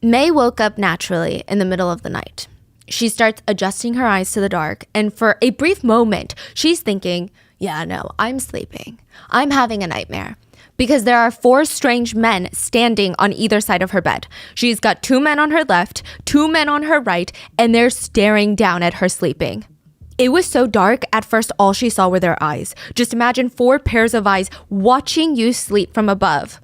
May woke up naturally in the middle of the night. She starts adjusting her eyes to the dark, and for a brief moment, she's thinking, yeah, no, I'm sleeping. I'm having a nightmare. Because there are 4 strange men standing on either side of her bed. She's got 2 men on her left, 2 men on her right, and they're staring down at her sleeping. It was so dark, at first all she saw were their eyes. Just imagine 4 pairs of eyes watching you sleep from above.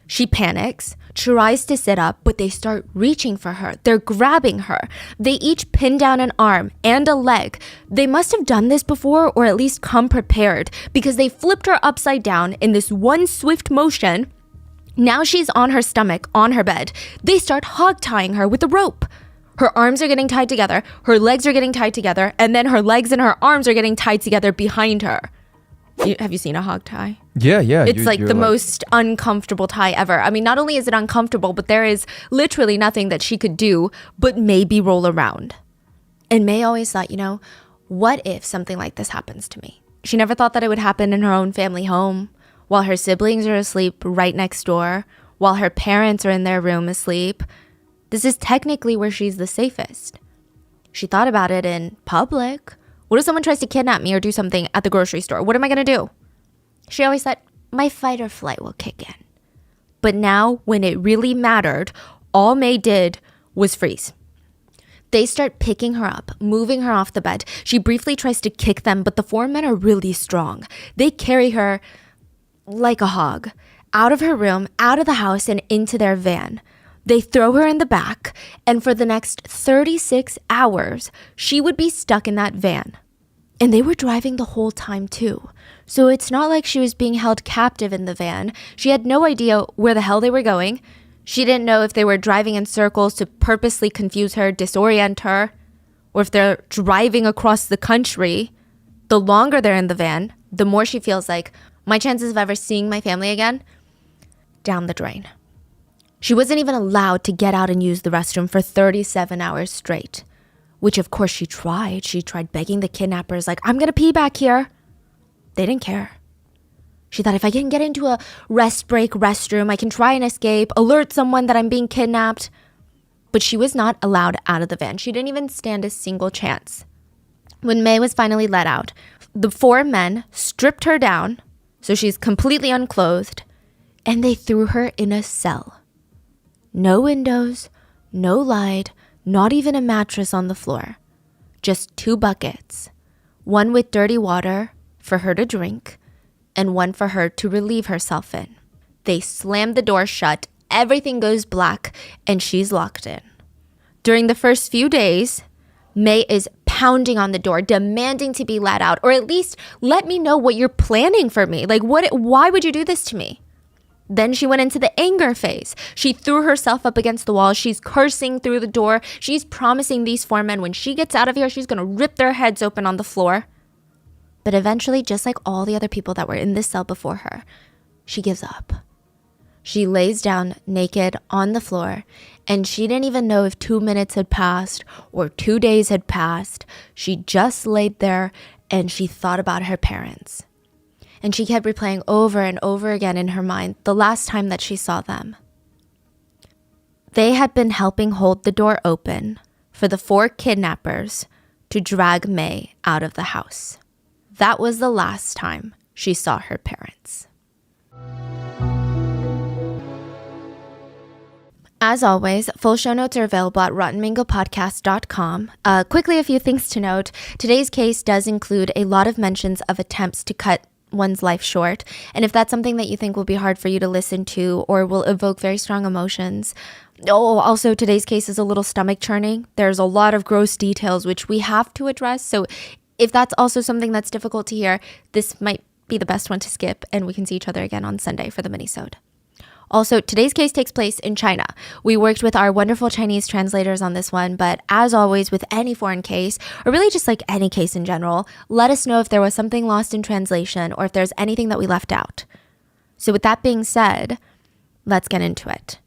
She panics, tries to sit up, but they start reaching for her. They're grabbing her. They each pin down an arm and a leg. They must have done this before, or at least come prepared, because they flipped her upside down in this one swift motion. Now she's on her stomach, on her bed. They start hog-tying her with a rope. Her arms are getting tied together, her legs are getting tied together, and then her legs and her arms are getting tied together behind her. Have you seen a hog tie? Yeah. It's like the most uncomfortable tie ever. I mean, not only is it uncomfortable, but there is literally nothing that she could do but maybe roll around. And May always thought, what if something like this happens to me? She never thought that it would happen in her own family home, while her siblings are asleep right next door, while her parents are in their room asleep. This is technically where she's the safest. She thought about it in public. What if someone tries to kidnap me or do something at the grocery store? What am I going to do? She always thought, my fight or flight will kick in. But now, when it really mattered, all May did was freeze. They start picking her up, moving her off the bed. She briefly tries to kick them, but the 4 men are really strong. They carry her like a hog, out of her room, out of the house, and into their van. They throw her in the back, and for the next 36 hours, she would be stuck in that van. And they were driving the whole time too. So it's not like she was being held captive in the van. She had no idea where the hell they were going. She didn't know if they were driving in circles to purposely confuse her, disorient her, or if they're driving across the country. The longer they're in the van, the more she feels like my chances of ever seeing my family again, down the drain. She wasn't even allowed to get out and use the restroom for 37 hours straight, which of course she tried. She tried begging the kidnappers, like, I'm going to pee back here. They didn't care. She thought, if I can get into a rest break restroom, I can try and escape, alert someone that I'm being kidnapped. But she was not allowed out of the van. She didn't even stand a single chance. When May was finally let out, the 4 men stripped her down, so she's completely unclothed, and they threw her in a cell. No windows, no light, not even a mattress on the floor. Just 2 buckets, one with dirty water for her to drink, and one for her to relieve herself in. They slam the door shut, everything goes black, and she's locked in. During the first few days, May is pounding on the door, demanding to be let out, or at least let me know what you're planning for me. Like, why would you do this to me? Then she went into the anger phase. She threw herself up against the wall. She's cursing through the door. She's promising these 4 men when she gets out of here, she's going to rip their heads open on the floor. But eventually, just like all the other people that were in this cell before her, she gives up. She lays down naked on the floor, and she didn't even know if 2 minutes had passed or 2 days had passed. She just laid there and she thought about her parents. And she kept replaying over and over again in her mind the last time that she saw them. They had been helping hold the door open for the 4 kidnappers to drag May out of the house. That was the last time she saw her parents. As always, full show notes are available at rottenmangopodcast.com. Quickly, a few things to note. Today's case does include a lot of mentions of attempts to cut one's life short. And if that's something that you think will be hard for you to listen to or will evoke very strong emotions. Also, today's case is a little stomach churning. There's a lot of gross details which we have to address. So if that's also something that's difficult to hear, this might be the best one to skip, and we can see each other again on Sunday for the mini-sode. Also, today's case takes place in China. We worked with our wonderful Chinese translators on this one, but as always with any foreign case, or really just like any case in general, let us know if there was something lost in translation or if there's anything that we left out. So with that being said, let's get into it.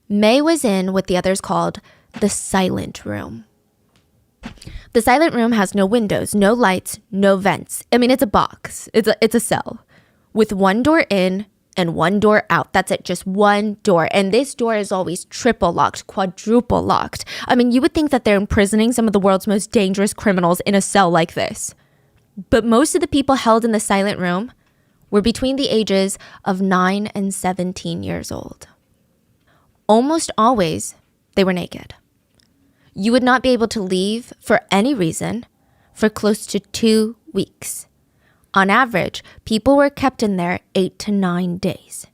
May was in what the others called the silent room. The silent room has no windows, no lights, no vents. I mean, it's a box. It's a cell with one door in and one door out. That's it, just one door. And this door is always triple locked, quadruple locked. I mean, you would think that they're imprisoning some of the world's most dangerous criminals in a cell like this. But most of the people held in the silent room were between the ages of 9 and 17 years old. Almost always, they were naked. You would not be able to leave for any reason for close to 2 weeks. On average, people were kept in there 8 to 9 days.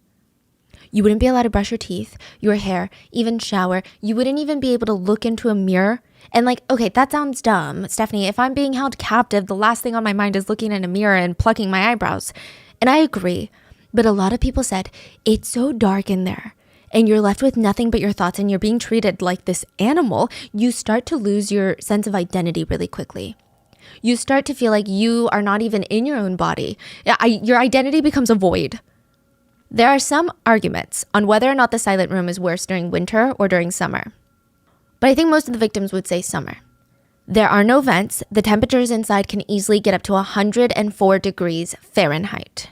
You wouldn't be allowed to brush your teeth, your hair, even shower. You wouldn't even be able to look into a mirror. And like, okay, that sounds dumb, Stephanie. If I'm being held captive, the last thing on my mind is looking in a mirror and plucking my eyebrows. And I agree. But a lot of people said, it's so dark in there, and you're left with nothing but your thoughts, and you're being treated like this animal, you start to lose your sense of identity really quickly. You start to feel like you are not even in your own body. Your identity becomes a void. There are some arguments on whether or not the silent room is worse during winter or during summer. But I think most of the victims would say summer. There are no vents. The temperatures inside can easily get up to 104 degrees Fahrenheit.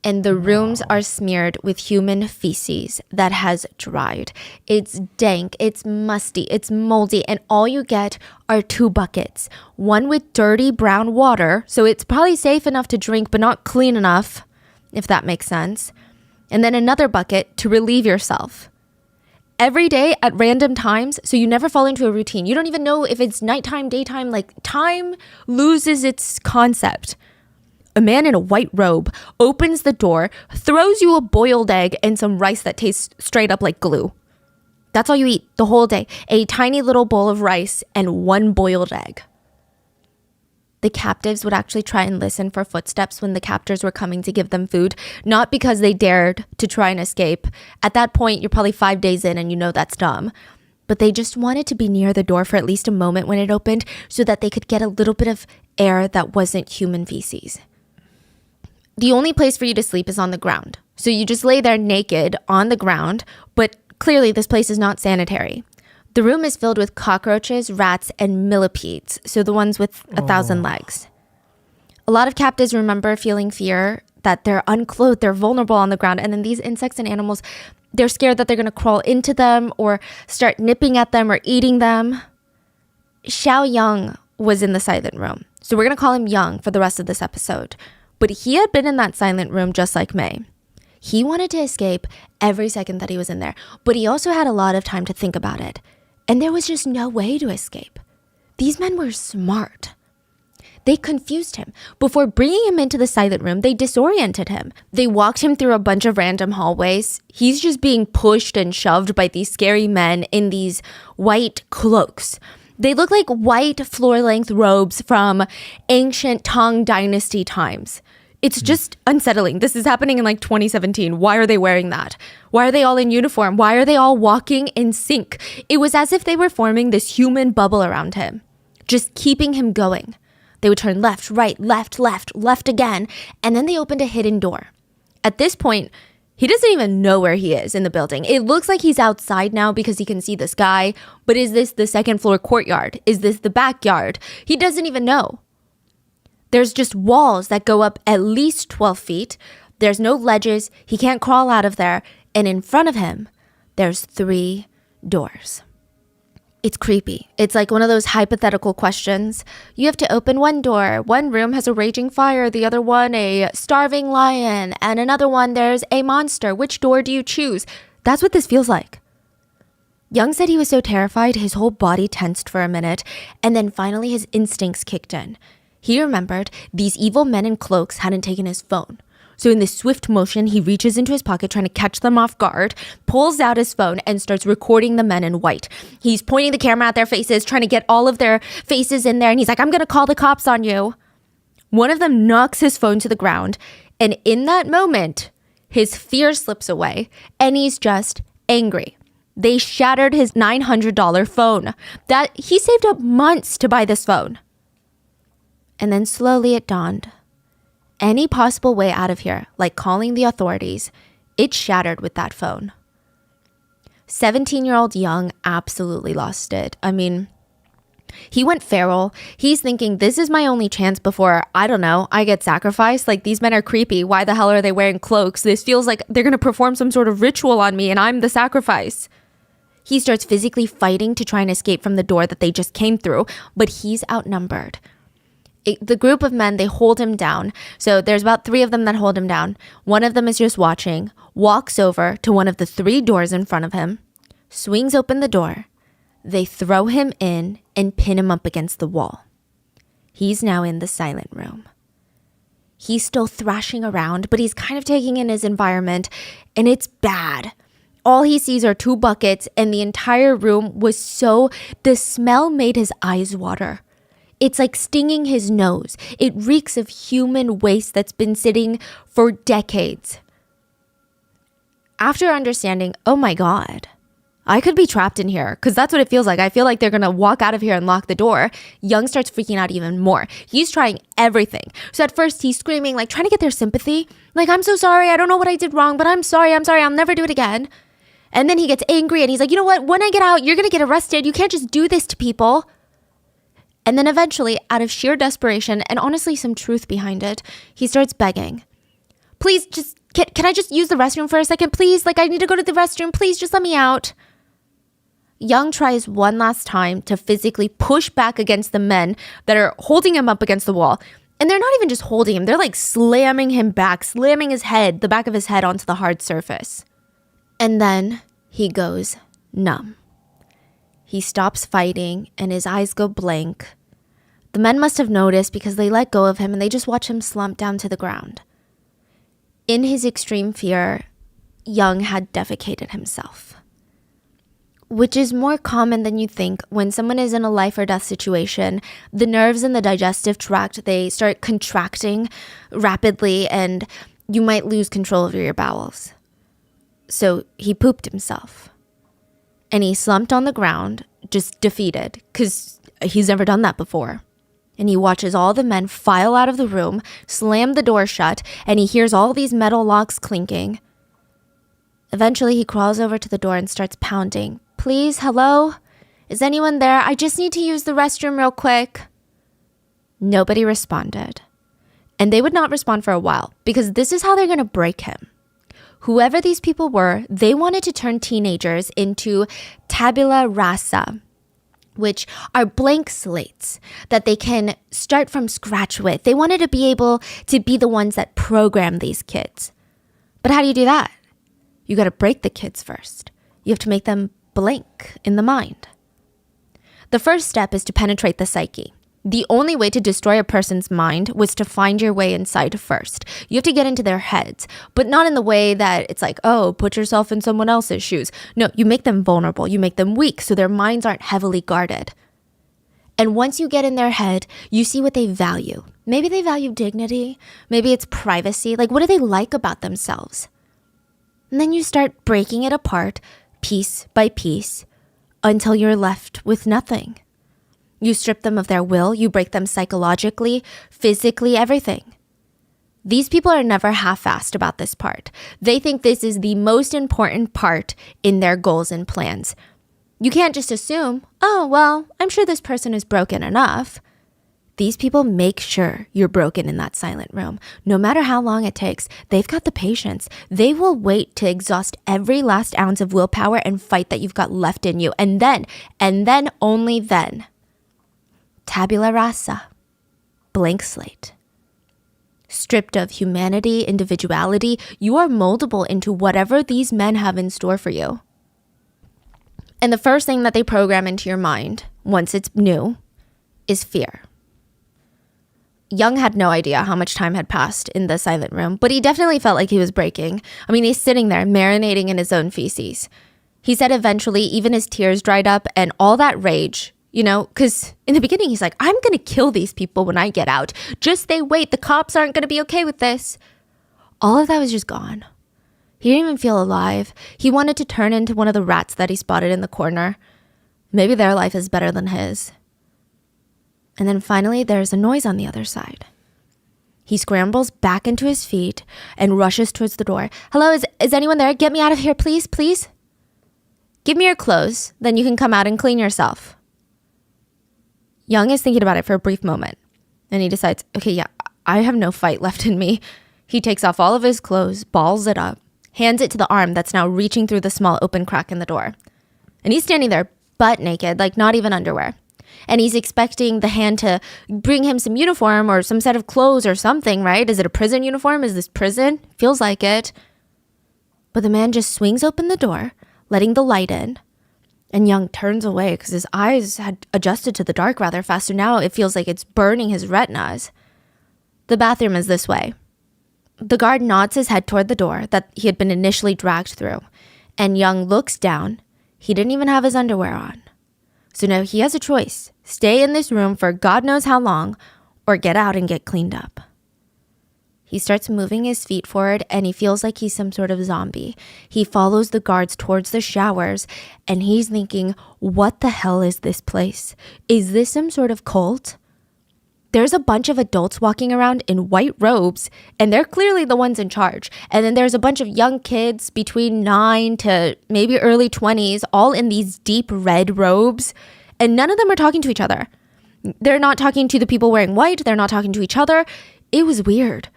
And the rooms are smeared with human feces that has dried. It's dank, it's musty, it's moldy, and all you get are 2 buckets. One with dirty brown water, so it's probably safe enough to drink but not clean enough, if that makes sense. And then another bucket to relieve yourself. Every day at random times, so you never fall into a routine. You don't even know if it's nighttime, daytime, like time loses its concept. A man in a white robe opens the door, throws you a boiled egg and some rice that tastes straight up like glue. That's all you eat the whole day. A tiny little bowl of rice and 1 boiled egg. The captives would actually try and listen for footsteps when the captors were coming to give them food, not because they dared to try and escape. At that point, you're probably 5 days in and you know that's dumb. But they just wanted to be near the door for at least a moment when it opened so that they could get a little bit of air that wasn't human feces. The only place for you to sleep is on the ground. So you just lay there naked on the ground, but clearly this place is not sanitary. The room is filled with cockroaches, rats, and millipedes, so the ones with 1,000 legs. A lot of captives remember feeling fear that they're unclothed, they're vulnerable on the ground, and then these insects and animals, they're scared that they're going to crawl into them or start nipping at them or eating them. Xiao Yang was in the silent room, so we're going to call him Yang for the rest of this episode. But he had been in that silent room just like May. He wanted to escape every second that he was in there, but he also had a lot of time to think about it. And there was just no way to escape. These men were smart. They confused him. Before bringing him into the silent room, they disoriented him. They walked him through a bunch of random hallways. He's just being pushed and shoved by these scary men in these white cloaks. They look like white floor-length robes from ancient Tang Dynasty times. It's just unsettling. This is happening in like 2017. Why are they wearing that? Why are they all in uniform? Why are they all walking in sync? It was as if they were forming this human bubble around him, just keeping him going. They would turn left, right, left again, and then they opened a hidden door. At this point, he doesn't even know where he is in the building. It looks like he's outside now because he can see the sky, but is this the second floor courtyard? Is this the backyard? He doesn't even know. There's just walls that go up at least 12 feet. There's no ledges. He can't crawl out of there. And in front of him, there's 3 doors. It's creepy. It's like one of those hypothetical questions. You have to open one door. One room has a raging fire. The other one, a starving lion. And another one, there's a monster. Which door do you choose? That's what this feels like. Young said he was so terrified, his whole body tensed for a minute. And then finally his instincts kicked in. He remembered these evil men in cloaks hadn't taken his phone. So in this swift motion, he reaches into his pocket trying to catch them off guard, pulls out his phone and starts recording the men in white. He's pointing the camera at their faces, trying to get all of their faces in there. And he's like, I'm going to call the cops on you. One of them knocks his phone to the ground. And in that moment, his fear slips away and he's just angry. They shattered his $900 phone that he saved up months to buy this phone. And then slowly it dawned. Any possible way out of here, like calling the authorities, it shattered with that phone. 17-year-old Young absolutely lost it. I mean, He went feral. He's thinking, this is my only chance before, I don't know, I get sacrificed. Like, these men are creepy. Why the hell are they wearing cloaks? This feels like they're going to perform some sort of ritual on me and I'm the sacrifice. He starts physically fighting to try and escape from the door that they just came through, but he's outnumbered. The group of men, they hold him down. So there's about 3 of them that hold him down. One of them is just watching, walks over to one of the 3 doors in front of him, swings open the door. They throw him in and pin him up against the wall. He's now in the silent room. He's still thrashing around, but he's kind of taking in his environment, and it's bad. All he sees are 2 buckets, and the entire room the smell made his eyes water. It's like stinging his nose. It reeks of human waste that's been sitting for decades. After understanding, oh my God, I could be trapped in here, because that's what it feels like. I feel like they're going to walk out of here and lock the door. Young starts freaking out even more. He's trying everything. So at first he's screaming, like trying to get their sympathy. Like, I'm so sorry. I don't know what I did wrong, but I'm sorry. I'll never do it again. And then he gets angry and he's like, you know what? When I get out, you're going to get arrested. You can't just do this to people. And then eventually, out of sheer desperation and honestly some truth behind it, he starts begging. Please, can I just use the restroom for a second? Please, like I need to go to the restroom. Please, just let me out. Young tries one last time to physically push back against the men that are holding him up against the wall. And they're not even just holding him. They're like slamming him back, slamming the back of his head onto the hard surface. And then he goes numb. He stops fighting and his eyes go blank. The men must have noticed because they let go of him and they just watch him slump down to the ground. In his extreme fear, Young had defecated himself, which is more common than you think. When someone is in a life or death situation, the nerves in the digestive tract, they start contracting rapidly and you might lose control over your bowels. So he pooped himself. And he slumped on the ground, just defeated, because he's never done that before. And he watches all the men file out of the room, slam the door shut, and he hears all these metal locks clinking. Eventually, he crawls over to the door and starts pounding. Please, hello? Is anyone there? I just need to use the restroom real quick. Nobody responded. And they would not respond for a while, because this is how they're going to break him. Whoever these people were, they wanted to turn teenagers into tabula rasa, which are blank slates that they can start from scratch with. They wanted to be able to be the ones that program these kids. But how do you do that? You got to break the kids first. You have to make them blank in the mind. The first step is to penetrate the psyche. The only way to destroy a person's mind was to find your way inside first. You have to get into their heads, but not in the way that it's like, oh, put yourself in someone else's shoes. No, you make them vulnerable. You make them weak so their minds aren't heavily guarded. And once you get in their head, you see what they value. Maybe they value dignity. Maybe it's privacy. Like, what do they like about themselves? And then you start breaking it apart piece by piece until you're left with nothing. You strip them of their will, you break them psychologically, physically, everything. These people are never half-assed about this part. They think this is the most important part in their goals and plans. You can't just assume, oh, well, I'm sure this person is broken enough. These people make sure you're broken in that silent room. No matter how long it takes, they've got the patience. They will wait to exhaust every last ounce of willpower and fight that you've got left in you. And then only then, tabula rasa, blank slate. Stripped of humanity, individuality, you are moldable into whatever these men have in store for you. And the first thing that they program into your mind, once it's new, is fear. Young had no idea how much time had passed in the silent room, but he definitely felt like he was breaking. I mean, he's sitting there marinating in his own feces. He said eventually even his tears dried up and all that rage, you know, because in the beginning he's like, I'm going to kill these people when I get out. Just they wait. The cops aren't going to be okay with this. All of that was just gone. He didn't even feel alive. He wanted to turn into one of the rats that he spotted in the corner. Maybe their life is better than his. And then finally, there's a noise on the other side. He scrambles back into his feet and rushes towards the door. Hello, is anyone there? Get me out of here, please, please. Give me your clothes, then you can come out and clean yourself. Young is thinking about it for a brief moment, and he decides, okay, yeah, I have no fight left in me. He takes off all of his clothes, balls it up, hands it to the arm that's now reaching through the small open crack in the door. And he's standing there butt naked, like not even underwear. And he's expecting the hand to bring him some uniform or some set of clothes or something, right? Is it a prison uniform? Is this prison? Feels like it. But the man just swings open the door, letting the light in. And Young turns away because his eyes had adjusted to the dark rather fast. So now it feels like it's burning his retinas. The bathroom is this way. The guard nods his head toward the door that he had been initially dragged through. And Young looks down. He didn't even have his underwear on. So now he has a choice. Stay in this room for God knows how long, or get out and get cleaned up. He starts moving his feet forward, and he feels like he's some sort of zombie. He follows the guards towards the showers, and he's thinking, what the hell is this place? Is this some sort of cult? There's a bunch of adults walking around in white robes, and they're clearly the ones in charge. And then there's a bunch of young kids between 9 to maybe early 20s, all in these deep red robes, and none of them are talking to each other. They're not talking to the people wearing white. They're not talking to each other. It was weird.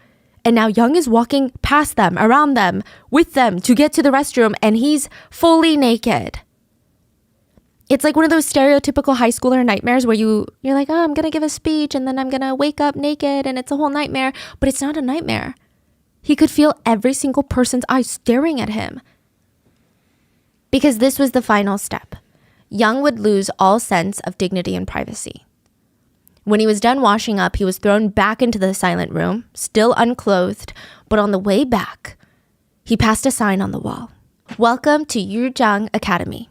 And now Young is walking past them, around them, with them to get to the restroom, and he's fully naked. It's like one of those stereotypical high schooler nightmares where you're like, oh, I'm going to give a speech and then I'm going to wake up naked and it's a whole nightmare. But it's not a nightmare. He could feel every single person's eyes staring at him. Because this was the final step. Young would lose all sense of dignity and privacy. When he was done washing up, he was thrown back into the silent room, still unclothed, but on the way back, he passed a sign on the wall. Welcome to Yuzhang Academy.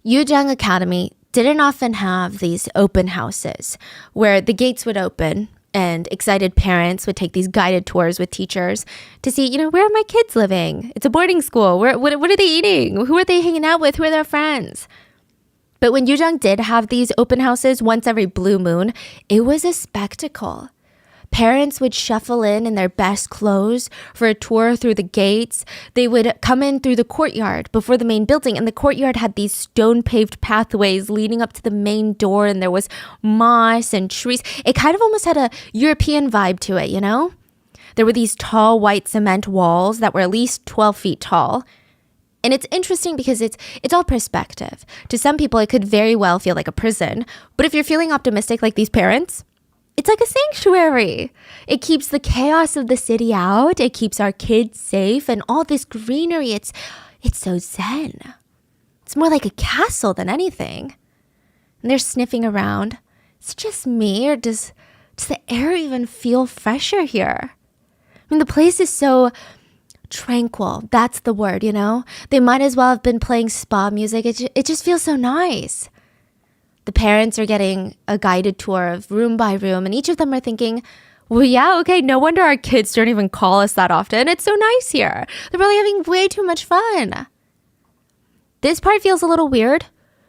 Yuzhang Academy didn't often have these open houses where the gates would open and excited parents would take these guided tours with teachers to see, where are my kids living? It's a boarding school. What are they eating? Who are they hanging out with? Who are their friends? But when Yuzhang did have these open houses once every blue moon, it was a spectacle. Parents would shuffle in their best clothes for a tour through the gates. They would come in through the courtyard before the main building, and the courtyard had these stone-paved pathways leading up to the main door, and there was moss and trees. It kind of almost had a European vibe to it, There were these tall white cement walls that were at least 12 feet tall. And it's interesting because it's all perspective. To some people, it could very well feel like a prison. But if you're feeling optimistic like these parents, it's like a sanctuary. It keeps the chaos of the city out. It keeps our kids safe. And all this greenery, it's so zen. It's more like a castle than anything. And they're sniffing around. It's just me, or does the air even feel fresher here? I mean, the place is so tranquil. That's the word, They might as well have been playing spa music. It just feels so nice. The parents are getting a guided tour of room by room, and each of them are thinking, well, yeah, okay, no wonder our kids don't even call us that often. It's so nice here. They're probably having way too much fun. This part feels a little weird.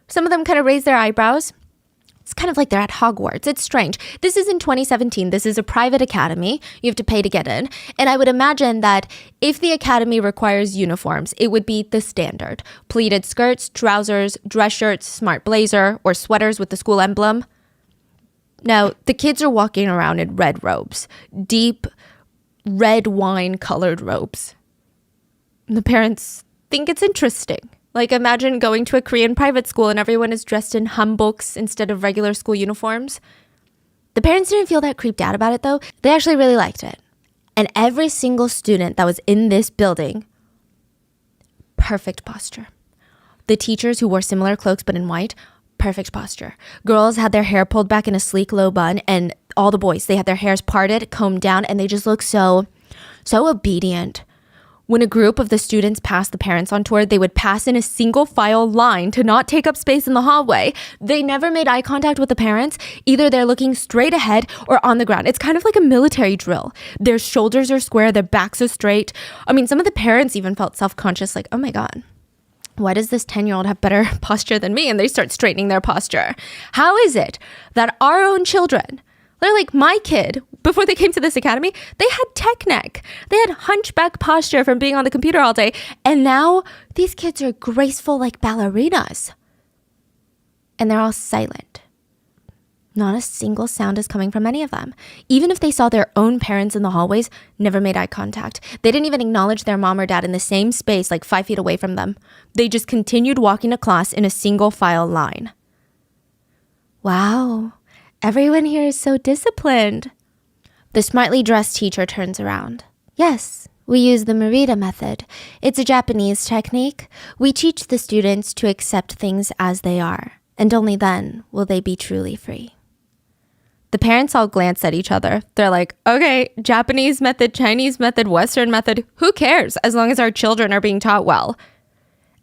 Some of them kind of raise their eyebrows. It's kind of like they're at Hogwarts. It's strange. This is in 2017. This is a private academy. You have to pay to get in. And I would imagine that if the academy requires uniforms, it would be the standard. Pleated skirts, trousers, dress shirts, smart blazer, or sweaters with the school emblem. Now, the kids are walking around in red robes. Deep red wine-colored robes. And the parents think it's interesting. Like, imagine going to a Korean private school and everyone is dressed in hanboks instead of regular school uniforms. The parents didn't feel that creeped out about it, though. They actually really liked it. And every single student that was in this building, perfect posture. The teachers who wore similar cloaks but in white, perfect posture. Girls had their hair pulled back in a sleek low bun, and all the boys, they had their hairs parted, combed down, and they just looked so obedient. When a group of the students passed the parents on tour, they would pass in a single file line to not take up space in the hallway. They never made eye contact with the parents. Either they're looking straight ahead or on the ground. It's kind of like a military drill. Their shoulders are square, their backs are straight. I mean, some of the parents even felt self-conscious, like, oh my God, why does this 10-year-old have better posture than me? And they start straightening their posture. How is it that our own children, they're like my kid, before they came to this academy, they had tech neck. They had hunchback posture from being on the computer all day. And now these kids are graceful like ballerinas. And they're all silent. Not a single sound is coming from any of them. Even if they saw their own parents in the hallways, never made eye contact. They didn't even acknowledge their mom or dad in the same space, like 5 feet away from them. They just continued walking to class in a single file line. Wow, everyone here is so disciplined. The smartly dressed teacher turns around. Yes, we use the Merida method. It's a Japanese technique. We teach the students to accept things as they are, and only then will they be truly free. The parents all glance at each other. They're like, okay, Japanese method, Chinese method, Western method, who cares as long as our children are being taught well?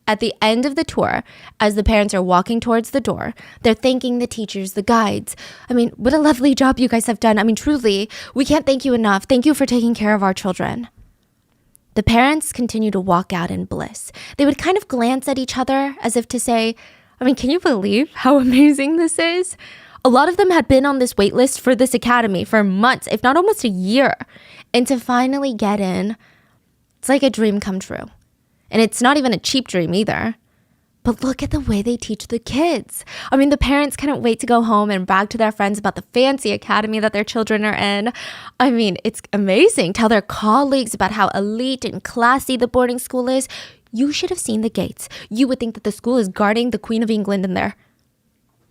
At the end of the tour, as the parents are walking towards the door, they're thanking the teachers, the guides. I mean, what a lovely job you guys have done. I mean, truly, we can't thank you enough. Thank you for taking care of our children. The parents continue to walk out in bliss. They would kind of glance at each other as if to say, I mean, can you believe how amazing this is? A lot of them had been on this wait list for this academy for months, if not almost a year. And to finally get in, it's like a dream come true. And it's not even a cheap dream either. But look at the way they teach the kids. I mean, the parents couldn't wait to go home and brag to their friends about the fancy academy that their children are in. I mean, it's amazing. Tell their colleagues about how elite and classy the boarding school is. You should have seen the gates. You would think that the school is guarding the Queen of England in there.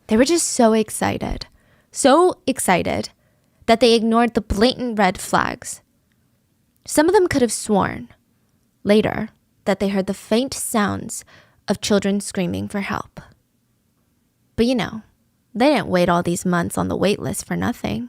They were just so excited that they ignored the blatant red flags. Some of them could have sworn later that they heard the faint sounds of children screaming for help. But you know, they didn't wait all these months on the wait list for nothing.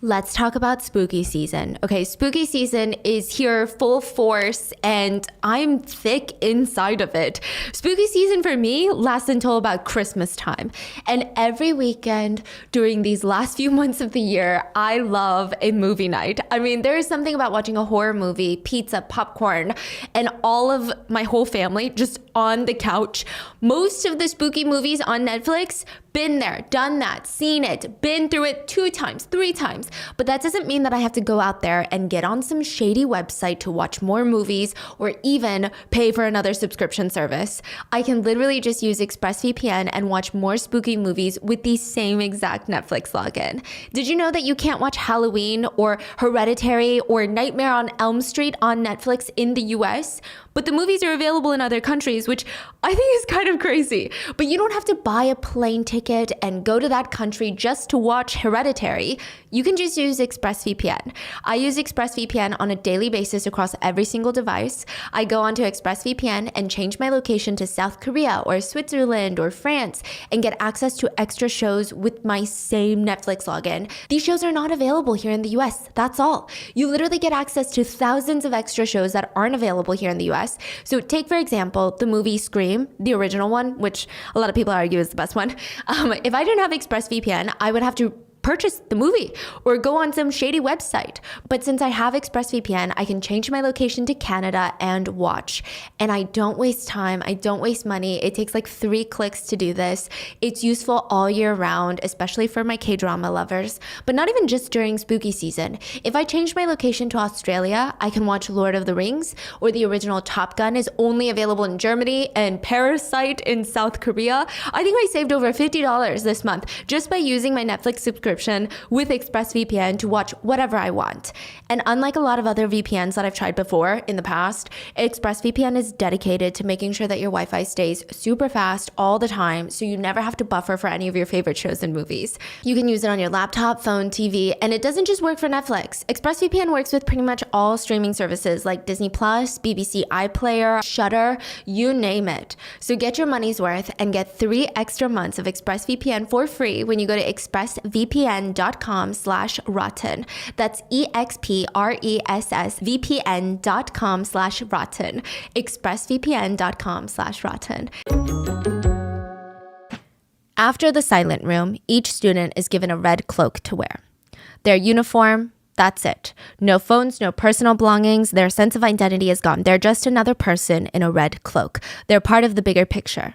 Let's talk about spooky season. Okay, spooky season is here full force and I'm thick inside of it. Spooky season for me lasts until about Christmas time. And every weekend during these last few months of the year, I love a movie night. I mean, there is something about watching a horror movie, pizza, popcorn, and all of my whole family just on the couch. Most of the spooky movies on Netflix, been there, done that, seen it, been through it 2 times, 3 times. But that doesn't mean that I have to go out there and get on some shady website to watch more movies or even pay for another subscription service. I can literally just use ExpressVPN and watch more spooky movies with the same exact Netflix login. Did you know that you can't watch Halloween or Hereditary or Nightmare on Elm Street on Netflix in the US? But the movies are available in other countries, which I think is kind of crazy. But you don't have to buy a plane ticket and go to that country just to watch Hereditary. You can just use ExpressVPN. I use ExpressVPN on a daily basis across every single device. I go onto ExpressVPN and change my location to South Korea or Switzerland or France and get access to extra shows with my same Netflix login. These shows are not available here in the US. That's all. You literally get access to thousands of extra shows that aren't available here in the US. So take, for example, the movie Scream, the original one, which a lot of people argue is the best one. If I didn't have ExpressVPN, I would have to purchase the movie or go on some shady website. But since I have ExpressVPN, I can change my location to Canada and watch. And I don't waste time. I don't waste money. It takes like 3 clicks to do this. It's useful all year round, especially for my K-drama lovers, but not even just during spooky season. If I change my location to Australia, I can watch Lord of the Rings, or the original Top Gun is only available in Germany, and Parasite in South Korea. I think I saved over $50 this month just by using my Netflix subscription with ExpressVPN to watch whatever I want. And unlike a lot of other VPNs that I've tried before in the past, ExpressVPN is dedicated to making sure that your Wi-Fi stays super fast all the time, so you never have to buffer for any of your favorite shows and movies. You can use it on your laptop, phone, TV, and it doesn't just work for Netflix. ExpressVPN works with pretty much all streaming services like Disney+, BBC iPlayer, Shudder, you name it. So get your money's worth and get 3 extra months of ExpressVPN for free when you go to expressvpn.com/rotten. That's expressvpn.com/rotten. expressvpn.com/rotten. After the silent room, each student is given a red cloak to wear. Their uniform, that's it. No phones, no personal belongings. Their sense of identity is gone. They're just another person in a red cloak. They're part of the bigger picture.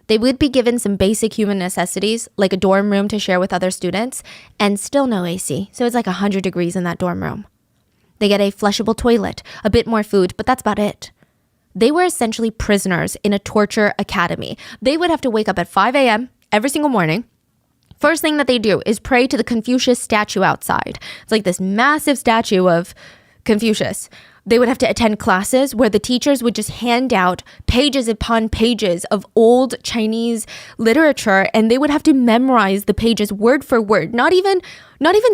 They would be given some basic human necessities, like a dorm room to share with other students, and still no AC, so it's like 100 degrees in that dorm room. They get a flushable toilet, a bit more food, but that's about it. They were essentially prisoners in a torture academy. They would have to wake up at 5 a.m. every single morning, first thing that they do is pray to the Confucius statue outside. It's like this massive statue of Confucius. They would have to attend classes where the teachers would just hand out pages upon pages of old Chinese literature, and they would have to memorize the pages word for word, not even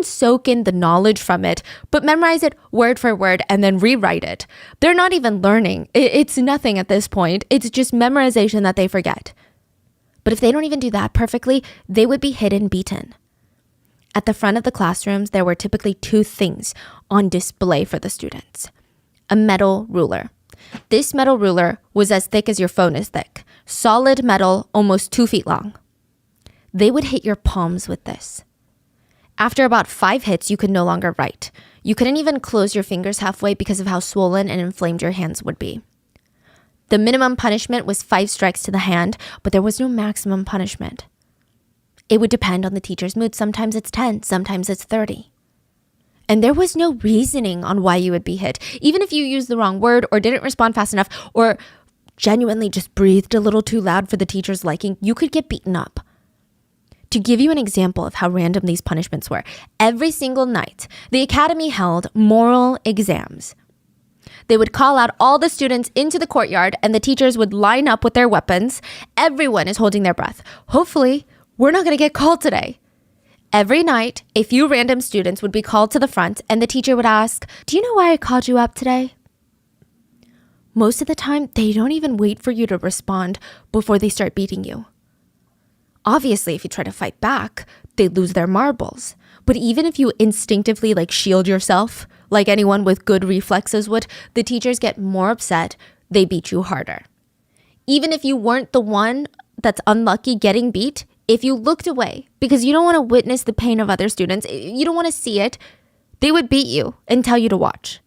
soak in the knowledge from it, but memorize it word for word and then rewrite it. They're not even learning. It's nothing at this point. It's just memorization that they forget. But if they don't even do that perfectly, they would be hit and beaten. At the front of the classrooms, there were typically two things on display for the students. A metal ruler. This metal ruler was as thick as your phone is thick. Solid metal, almost 2 feet long. They would hit your palms with this. After about 5 hits, you could no longer write. You couldn't even close your fingers halfway because of how swollen and inflamed your hands would be. The minimum punishment was 5 strikes to the hand, but there was no maximum punishment. It would depend on the teacher's mood. Sometimes it's 10, sometimes it's 30. And there was no reasoning on why you would be hit. Even if you used the wrong word or didn't respond fast enough or genuinely just breathed a little too loud for the teacher's liking, you could get beaten up. To give you an example of how random these punishments were, every single night, the academy held moral exams. They would call out all the students into the courtyard and the teachers would line up with their weapons. Everyone is holding their breath. Hopefully, we're not going to get called today. Every night, a few random students would be called to the front and the teacher would ask, "Do you know why I called you up today?" Most of the time, they don't even wait for you to respond before they start beating you. Obviously, if you try to fight back, they lose their marbles. But even if you instinctively shield yourself, like anyone with good reflexes would, the teachers get more upset. They beat you harder. Even if you weren't the one that's unlucky getting beat, if you looked away because you don't want to witness the pain of other students, you don't want to see it, they would beat you and tell you to watch.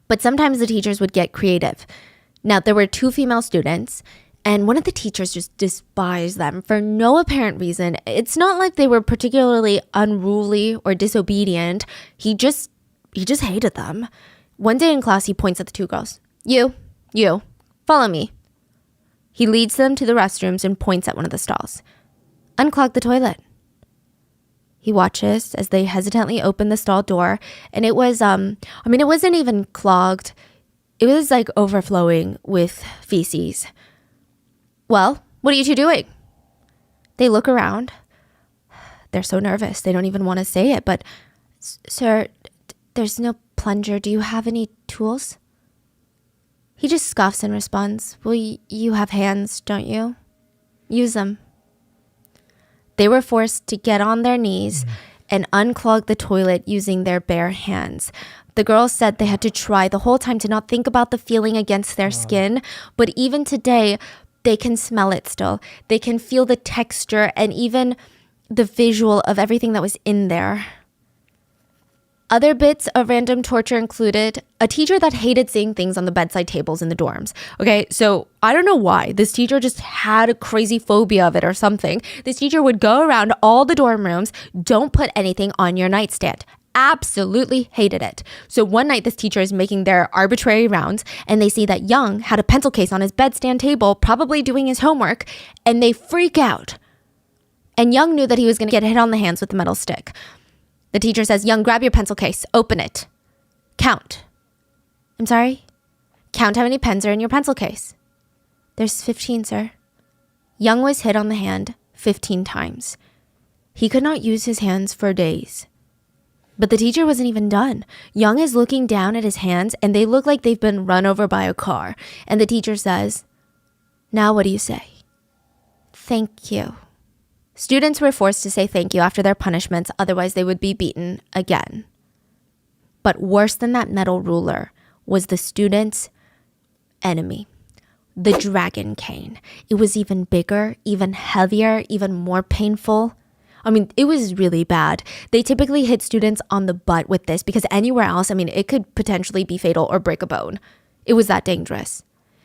But sometimes the teachers would get creative. Now, there were 2 female students, and one of the teachers just despised them for no apparent reason. It's not like they were particularly unruly or disobedient. He just hated them. One day in class, he points at the 2 girls. You, follow me. He leads them to the restrooms and points at one of the stalls. Unclog the toilet. He watches as they hesitantly open the stall door, and it was, it wasn't even clogged. It was overflowing with feces. Well, what are you 2 doing? They look around. They're so nervous. They don't even want to say it, but, "Sir, there's no plunger. Do you have any tools?" He just scoffs and responds, "Well, you have hands, don't you? Use them." They were forced to get on their knees and unclog the toilet using their bare hands. The girls said they had to try the whole time to not think about the feeling against their skin, but even today, they can smell it still. They can feel the texture and even the visual of everything that was in there. Other bits of random torture included a teacher that hated seeing things on the bedside tables in the dorms. Okay, so I don't know why. This teacher just had a crazy phobia of it or something. This teacher would go around all the dorm rooms, "Don't put anything on your nightstand." Absolutely hated it. So one night, this teacher is making their arbitrary rounds and they see that Young had a pencil case on his bedstand table, probably doing his homework, and they freak out. And Young knew that he was going to get hit on the hands with the metal stick. The teacher says, "Young, grab your pencil case, open it. Count." "I'm sorry?" "Count how many pens are in your pencil case." "There's 15, sir." Young was hit on the hand 15 times. He could not use his hands for days. But the teacher wasn't even done. Young is looking down at his hands and they look like they've been run over by a car. And the teacher says, "Now what do you say?" "Thank you." Students were forced to say thank you after their punishments, otherwise they would be beaten again. But worse than that metal ruler was the students' enemy, the dragon cane. It was even bigger, even heavier, even more painful. It was really bad. They typically hit students on the butt with this because anywhere else, it could potentially be fatal or break a bone. It was that dangerous.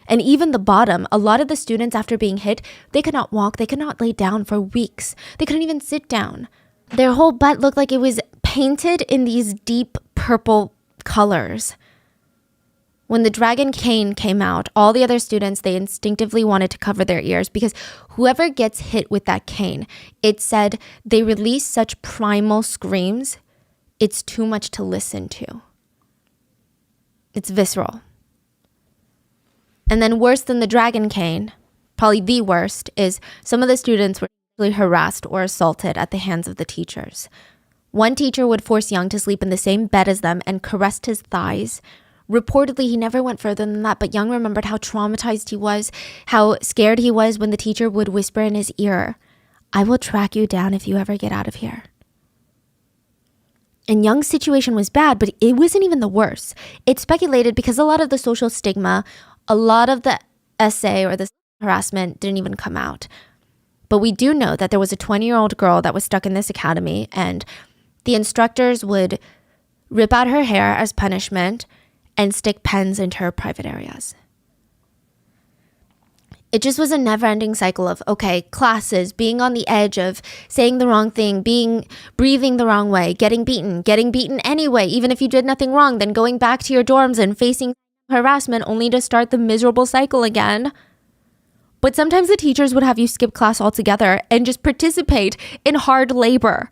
And even the bottom, a lot of the students after being hit, they could not walk, they could not lay down for weeks. They couldn't even sit down. Their whole butt looked like it was painted in these deep purple colors. When the dragon cane came out, all the other students, they instinctively wanted to cover their ears because whoever gets hit with that cane, it said they release such primal screams, it's too much to listen to. It's visceral. And then worse than the dragon cane, probably the worst, is some of the students were harassed or assaulted at the hands of the teachers. One teacher would force Young to sleep in the same bed as them and caressed his thighs. Reportedly, he never went further than that, but Young remembered how traumatized he was, how scared he was when the teacher would whisper in his ear, "I will track you down if you ever get out of here." And Young's situation was bad, but it wasn't even the worst. It's speculated because a lot of the social stigma, a lot of the essay or the harassment didn't even come out. But we do know that there was a 20-year-old girl that was stuck in this academy, and the instructors would rip out her hair as punishment and stick pens into her private areas. It just was a never-ending cycle of, okay, classes, being on the edge of saying the wrong thing, breathing the wrong way, getting beaten anyway, even if you did nothing wrong, then going back to your dorms and facing harassment only to start the miserable cycle again. But sometimes the teachers would have you skip class altogether and just participate in hard labor.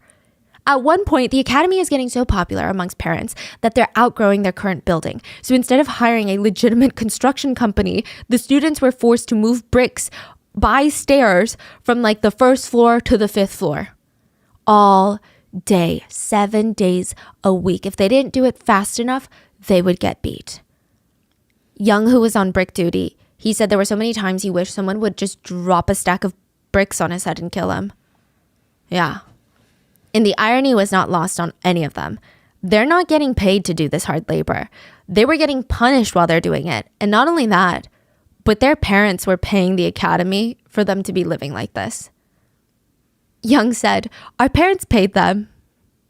At one point, the academy is getting so popular amongst parents that they're outgrowing their current building. So instead of hiring a legitimate construction company, the students were forced to move bricks by stairs from like the first floor to the 5th floor. All day, 7 days a week. If they didn't do it fast enough, they would get beat. Young, who was on brick duty, he said there were so many times he wished someone would just drop a stack of bricks on his head and kill him. Yeah. And the irony was not lost on any of them. They're not getting paid to do this hard labor. They were getting punished while they're doing it. And not only that, but their parents were paying the academy for them to be living like this. Young said, "Our parents paid them.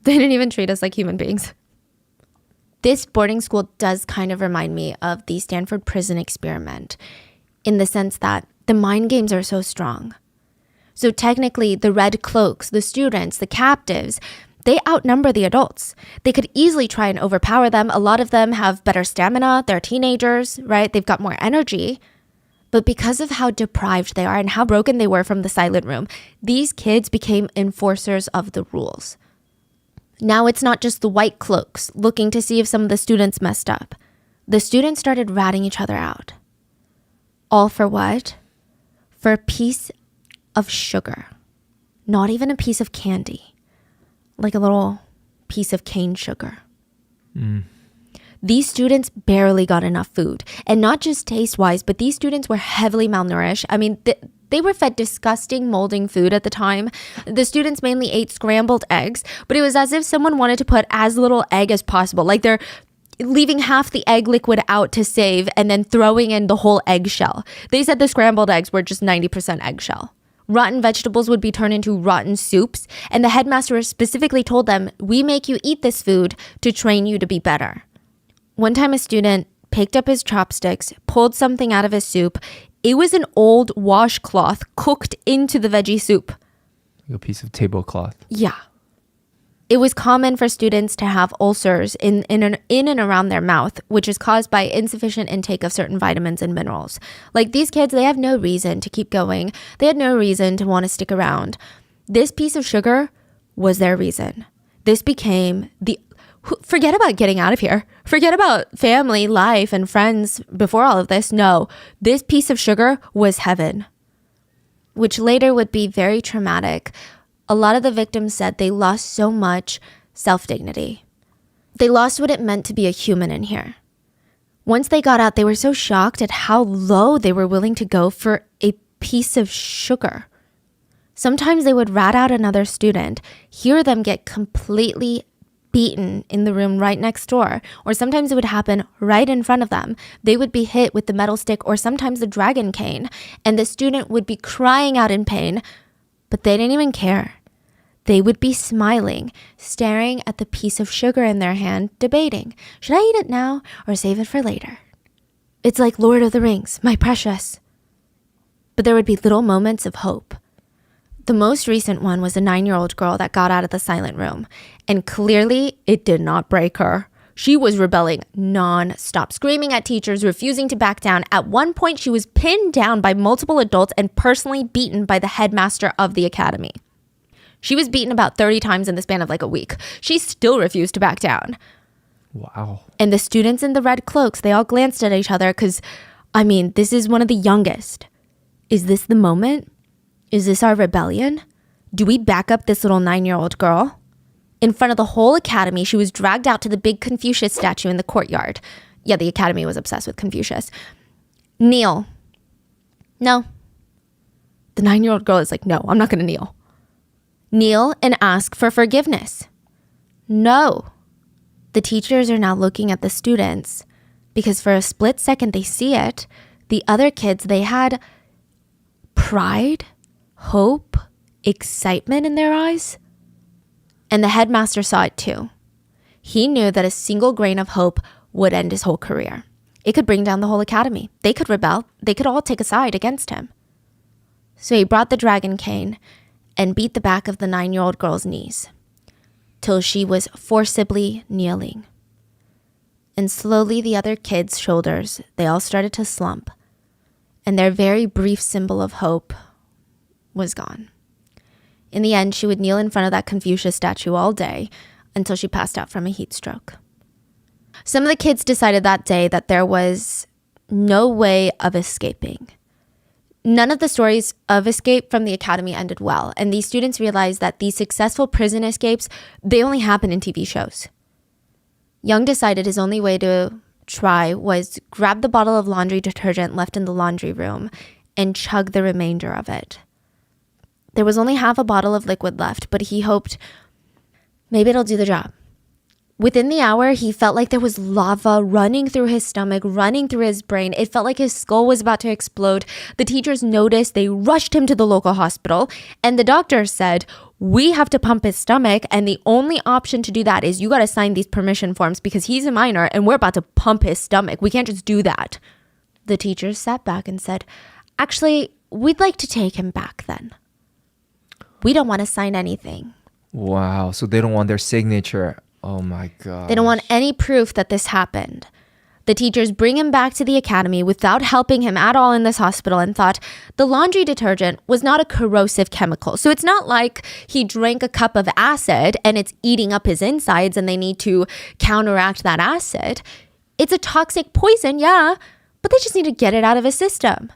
They didn't even treat us like human beings." This boarding school does kind of remind me of the Stanford prison experiment in the sense that the mind games are so strong. So technically, the red cloaks, the students, the captives, they outnumber the adults. They could easily try and overpower them. A lot of them have better stamina. They're teenagers, right? They've got more energy. But because of how deprived they are and how broken they were from the silent room, these kids became enforcers of the rules. Now it's not just the white cloaks looking to see if some of the students messed up. The students started ratting each other out. All for what? For a piece of sugar. Not even a piece of candy. Like a little piece of cane sugar. These students barely got enough food. And not just taste-wise, but these students were heavily malnourished. I mean, they were fed disgusting molding food at the time. The students mainly ate scrambled eggs, but it was as if someone wanted to put as little egg as possible. Like they're leaving half the egg liquid out to save and then throwing in the whole eggshell. They said the scrambled eggs were just 90% eggshell. Rotten vegetables would be turned into rotten soups, and the headmaster specifically told them, "We make you eat this food to train you to be better." One time a student picked up his chopsticks, pulled something out of his soup. It was an old washcloth cooked into the veggie soup. Like a piece of tablecloth. Yeah. It was common for students to have ulcers in and around their mouth, which is caused by insufficient intake of certain vitamins and minerals. Like these kids, they have no reason to keep going. They had no reason to want to stick around. This piece of sugar was their reason. This became forget about getting out of here. Forget about family, life, and friends before all of this. No, this piece of sugar was heaven, which later would be very traumatic. A lot of the victims said they lost so much self-dignity. They lost what it meant to be a human in here. Once they got out, they were so shocked at how low they were willing to go for a piece of sugar. Sometimes they would rat out another student, hear them get completely beaten in the room right next door, or sometimes it would happen right in front of them. They would be hit with the metal stick or sometimes the dragon cane, and the student would be crying out in pain, but they didn't even care. They would be smiling, staring at the piece of sugar in their hand, debating, should I eat it now or save it for later? It's like Lord of the Rings, my precious. But there would be little moments of hope. The most recent one was a 9-year-old girl that got out of the silent room, and clearly it did not break her. She was rebelling non-stop, screaming at teachers, refusing to back down. At one point, she was pinned down by multiple adults and personally beaten by the headmaster of the academy. She was beaten about 30 times in the span of like a week. She still refused to back down. Wow. And the students in the red cloaks, they all glanced at each other because, I mean, this is one of the youngest. Is this the moment? Is this our rebellion? Do we back up this little 9-year-old girl? In front of the whole academy, she was dragged out to the big Confucius statue in the courtyard. Yeah, the academy was obsessed with Confucius. Kneel. No. The 9-year-old girl is like, no, I'm not going to kneel. Kneel and ask for forgiveness. No. The teachers are now looking at the students because for a split second they see it. The other kids, they had pride, hope, excitement in their eyes. And the headmaster saw it too. He knew that a single grain of hope would end his whole career. It could bring down the whole academy. They could rebel. They could all take a side against him. So he brought the dragon cane and beat the back of the 9-year-old girl's knees till she was forcibly kneeling. And slowly the other kids' shoulders, they all started to slump. And their very brief symbol of hope was gone. In the end, she would kneel in front of that Confucius statue all day until she passed out from a heat stroke. Some of the kids decided that day that there was no way of escaping. None of the stories of escape from the academy ended well, and these students realized that these successful prison escapes, they only happen in TV shows. Young decided his only way to try was grab the bottle of laundry detergent left in the laundry room and chug the remainder of it. There was only half a bottle of liquid left, but he hoped maybe it'll do the job. Within the hour, he felt like there was lava running through his stomach, running through his brain. It felt like his skull was about to explode. The teachers noticed. They rushed him to the local hospital, and the doctor said, we have to pump his stomach, and the only option to do that is you got to sign these permission forms because he's a minor, and we're about to pump his stomach. We can't just do that. The teachers sat back and said, actually, we'd like to take him back then. We don't want to sign anything. Wow. So they don't want their signature. Oh my God. They don't want any proof that this happened. The teachers bring him back to the academy without helping him at all in this hospital and thought the laundry detergent was not a corrosive chemical. So it's not like he drank a cup of acid and it's eating up his insides and they need to counteract that acid. It's a toxic poison, yeah, but they just need to get it out of his system.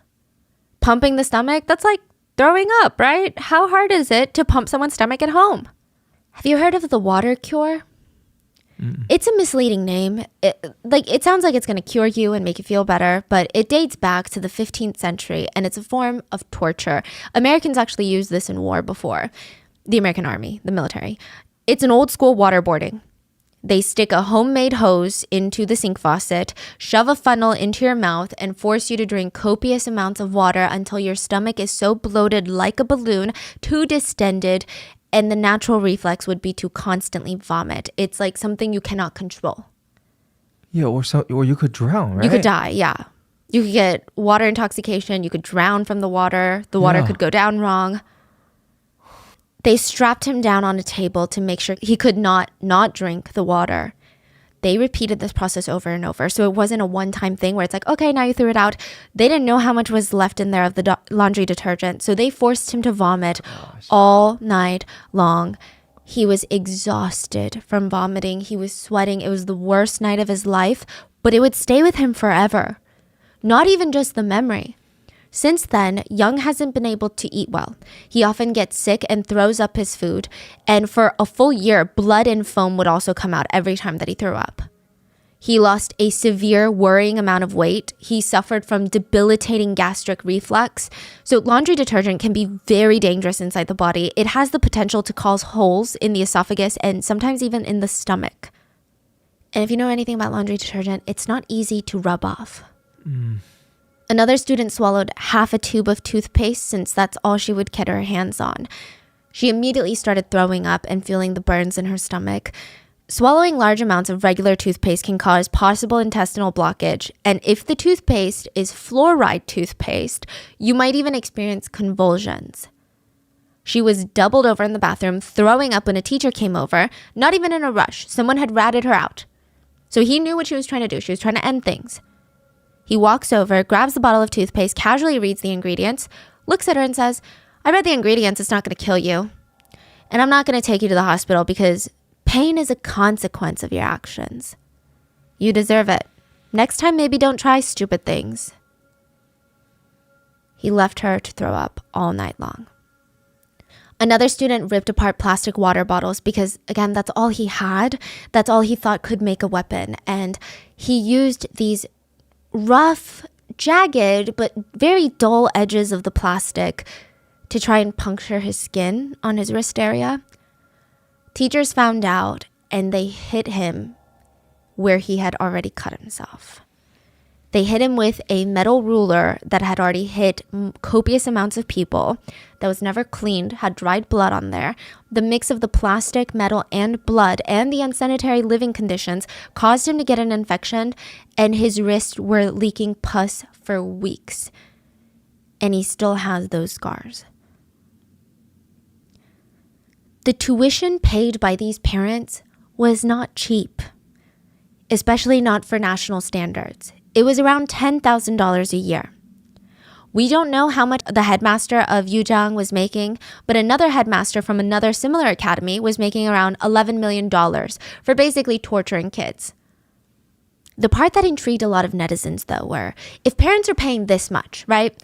Pumping the stomach, that's like throwing up, right? How hard is it to pump someone's stomach at home? Have you heard of the water cure? It's a misleading name. It sounds like it's going to cure you and make you feel better, but it dates back to the 15th century and it's a form of torture. Americans actually used this in war before. The American Army, the military. It's an old school waterboarding. They stick a homemade hose into the sink faucet, shove a funnel into your mouth, and force you to drink copious amounts of water until your stomach is so bloated like a balloon, too distended, and the natural reflex would be to constantly vomit. It's like something you cannot control. Yeah, or you could drown, right? You could die, yeah. You could get water intoxication. You could drown from the water. The water could go down wrong. They strapped him down on a table to make sure he could not drink the water. They repeated this process over and over. So it wasn't a one-time thing where it's like, okay, now you threw it out. They didn't know how much was left in there of the laundry detergent. So they forced him to vomit all night long. He was exhausted from vomiting. He was sweating. It was the worst night of his life, but it would stay with him forever. Not even just the memory. Since then, Young hasn't been able to eat well. He often gets sick and throws up his food. And for a full year, blood and foam would also come out every time that he threw up. He lost a severe, worrying amount of weight. He suffered from debilitating gastric reflux. So laundry detergent can be very dangerous inside the body. It has the potential to cause holes in the esophagus and sometimes even in the stomach. And if you know anything about laundry detergent, it's not easy to rub off. Another student swallowed half a tube of toothpaste since that's all she would get her hands on. She immediately started throwing up and feeling the burns in her stomach. Swallowing large amounts of regular toothpaste can cause possible intestinal blockage, and if the toothpaste is fluoride toothpaste, you might even experience convulsions. She was doubled over in the bathroom, throwing up when a teacher came over, not even in a rush. Someone had ratted her out. So he knew what she was trying to do. She was trying to end things. He walks over, grabs the bottle of toothpaste, casually reads the ingredients, looks at her and says, I read the ingredients. It's not going to kill you. And I'm not going to take you to the hospital because pain is a consequence of your actions. You deserve it. Next time, maybe don't try stupid things. He left her to throw up all night long. Another student ripped apart plastic water bottles because, again, that's all he had. That's all he thought could make a weapon. And he used these rough, jagged, but very dull edges of the plastic to try and puncture his skin on his wrist area. Teachers found out and they hit him where he had already cut himself. They hit him with a metal ruler that had already hit copious amounts of people, that was never cleaned, had dried blood on there. The mix of the plastic, metal, and blood and the unsanitary living conditions caused him to get an infection, and his wrists were leaking pus for weeks. And he still has those scars. The tuition paid by these parents was not cheap, especially not for national standards. It was around $10,000 a year. We don't know how much the headmaster of Yujiang was making, but another headmaster from another similar academy was making around $11 million for basically torturing kids. The part that intrigued a lot of netizens, though, were if parents are paying this much, right?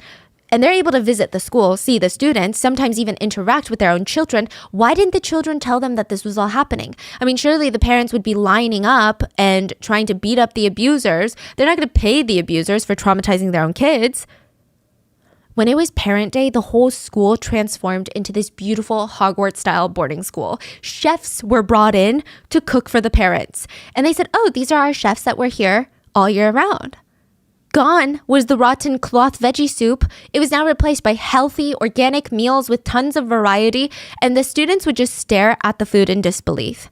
And they're able to visit the school, see the students, sometimes even interact with their own children, why didn't the children tell them that this was all happening? I mean, surely the parents would be lining up and trying to beat up the abusers. They're not going to pay the abusers for traumatizing their own kids. When it was parent day, the whole school transformed into this beautiful Hogwarts-style boarding school. Chefs were brought in to cook for the parents. And they said, oh, these are our chefs that were here all year round. Gone was the rotten cloth veggie soup. It was now replaced by healthy, organic meals with tons of variety, and the students would just stare at the food in disbelief.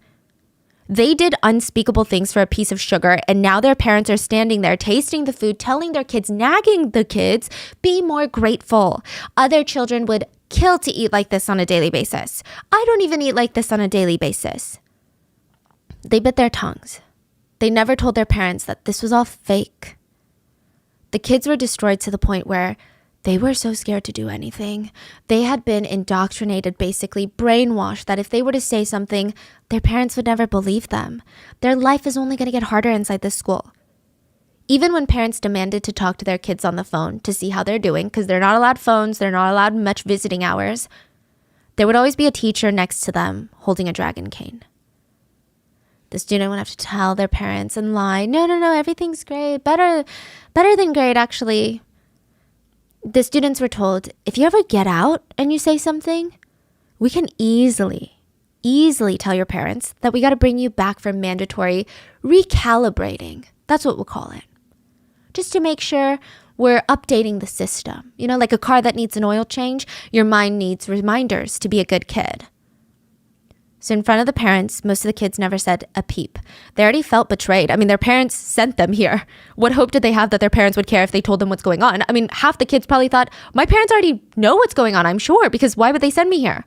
They did unspeakable things for a piece of sugar, and now their parents are standing there tasting the food, telling their kids, nagging the kids, be more grateful. Other children would kill to eat like this on a daily basis. I don't even eat like this on a daily basis. They bit their tongues. They never told their parents that this was all fake. The kids were destroyed to the point where they were so scared to do anything. They had been indoctrinated, basically brainwashed, that if they were to say something, their parents would never believe them. Their life is only going to get harder inside this school. Even when parents demanded to talk to their kids on the phone to see how they're doing, because they're not allowed phones, they're not allowed much visiting hours, there would always be a teacher next to them holding a dragon cane. The student would have to tell their parents and lie. No, everything's great. Better than great, actually. The students were told, if you ever get out and you say something, we can easily tell your parents that we got to bring you back for mandatory recalibrating. That's what we'll call it. Just to make sure we're updating the system. You know, like a car that needs an oil change, your mind needs reminders to be a good kid. So in front of the parents, most of the kids never said a peep. They already felt betrayed. I mean, their parents sent them here. What hope did they have that their parents would care if they told them what's going on? I mean, half the kids probably thought, my parents already know what's going on, I'm sure, because why would they send me here?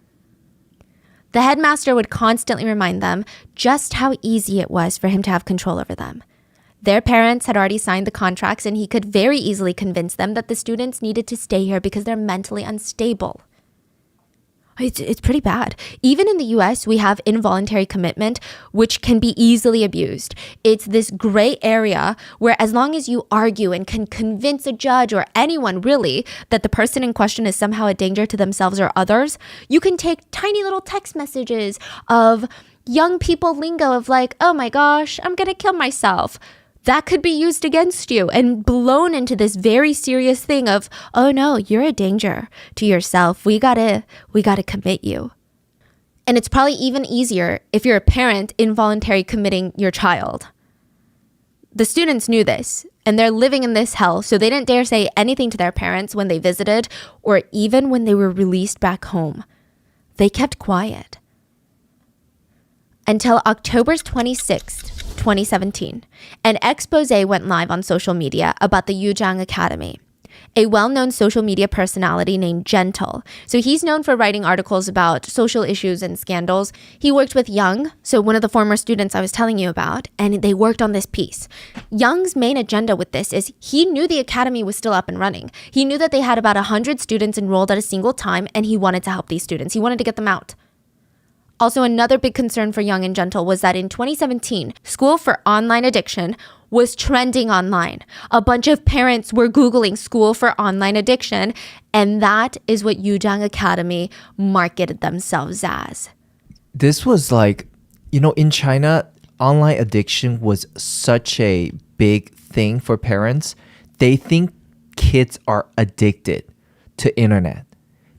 The headmaster would constantly remind them just how easy it was for him to have control over them. Their parents had already signed the contracts, and he could very easily convince them that the students needed to stay here because they're mentally unstable. It's pretty bad. Even in the US, we have involuntary commitment, which can be easily abused. It's this gray area where as long as you argue and can convince a judge or anyone really that the person in question is somehow a danger to themselves or others, you can take tiny little text messages of young people lingo of like, oh my gosh, I'm gonna kill myself. That could be used against you and blown into this very serious thing of, oh no, you're a danger to yourself. We gotta commit you. And it's probably even easier if you're a parent involuntary committing your child. The students knew this, and they're living in this hell, so they didn't dare say anything to their parents when they visited or even when they were released back home. They kept quiet. Until October 26th, 2017, an expose went live on social media about the Yujiang Academy. a well-known social media personality named Gentle. So he's known for writing articles about social issues and scandals. He worked with Young, so one of the former students I was telling you about, and they worked on this piece. Young's main agenda with this is he knew the academy was still up and running. He knew that they had about 100 students enrolled at a single time, and he wanted to help these students. He wanted to get them out. Also, another big concern for Young and Gentle was that in 2017, School for Online Addiction was trending online. A bunch of parents were Googling School for Online Addiction, and that is what Yujang Academy marketed themselves as. This was like, in China, online addiction was such a big thing for parents. They think kids are addicted to internet.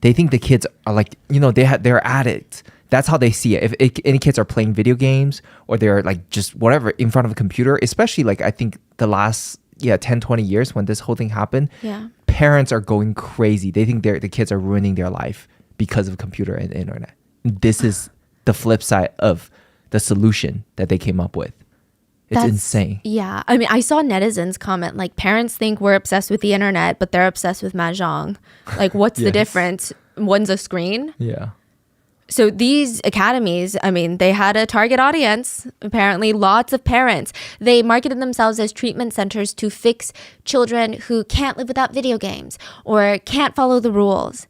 They think the kids are like, they're addicts. That's how they see it. If any kids are playing video games or they're like just whatever in front of a computer, especially like I think the last 10, 20 years when this whole thing happened, parents are going crazy. They think the kids are ruining their life because of computer and internet. This is the flip side of the solution that they came up with. It's insane. Yeah. I mean, I saw netizens comment like parents think we're obsessed with the internet, but they're obsessed with mahjong. Like what's the difference? One's a screen. Yeah. So these academies, I mean, they had a target audience, apparently lots of parents. They marketed themselves as treatment centers to fix children who can't live without video games or can't follow the rules.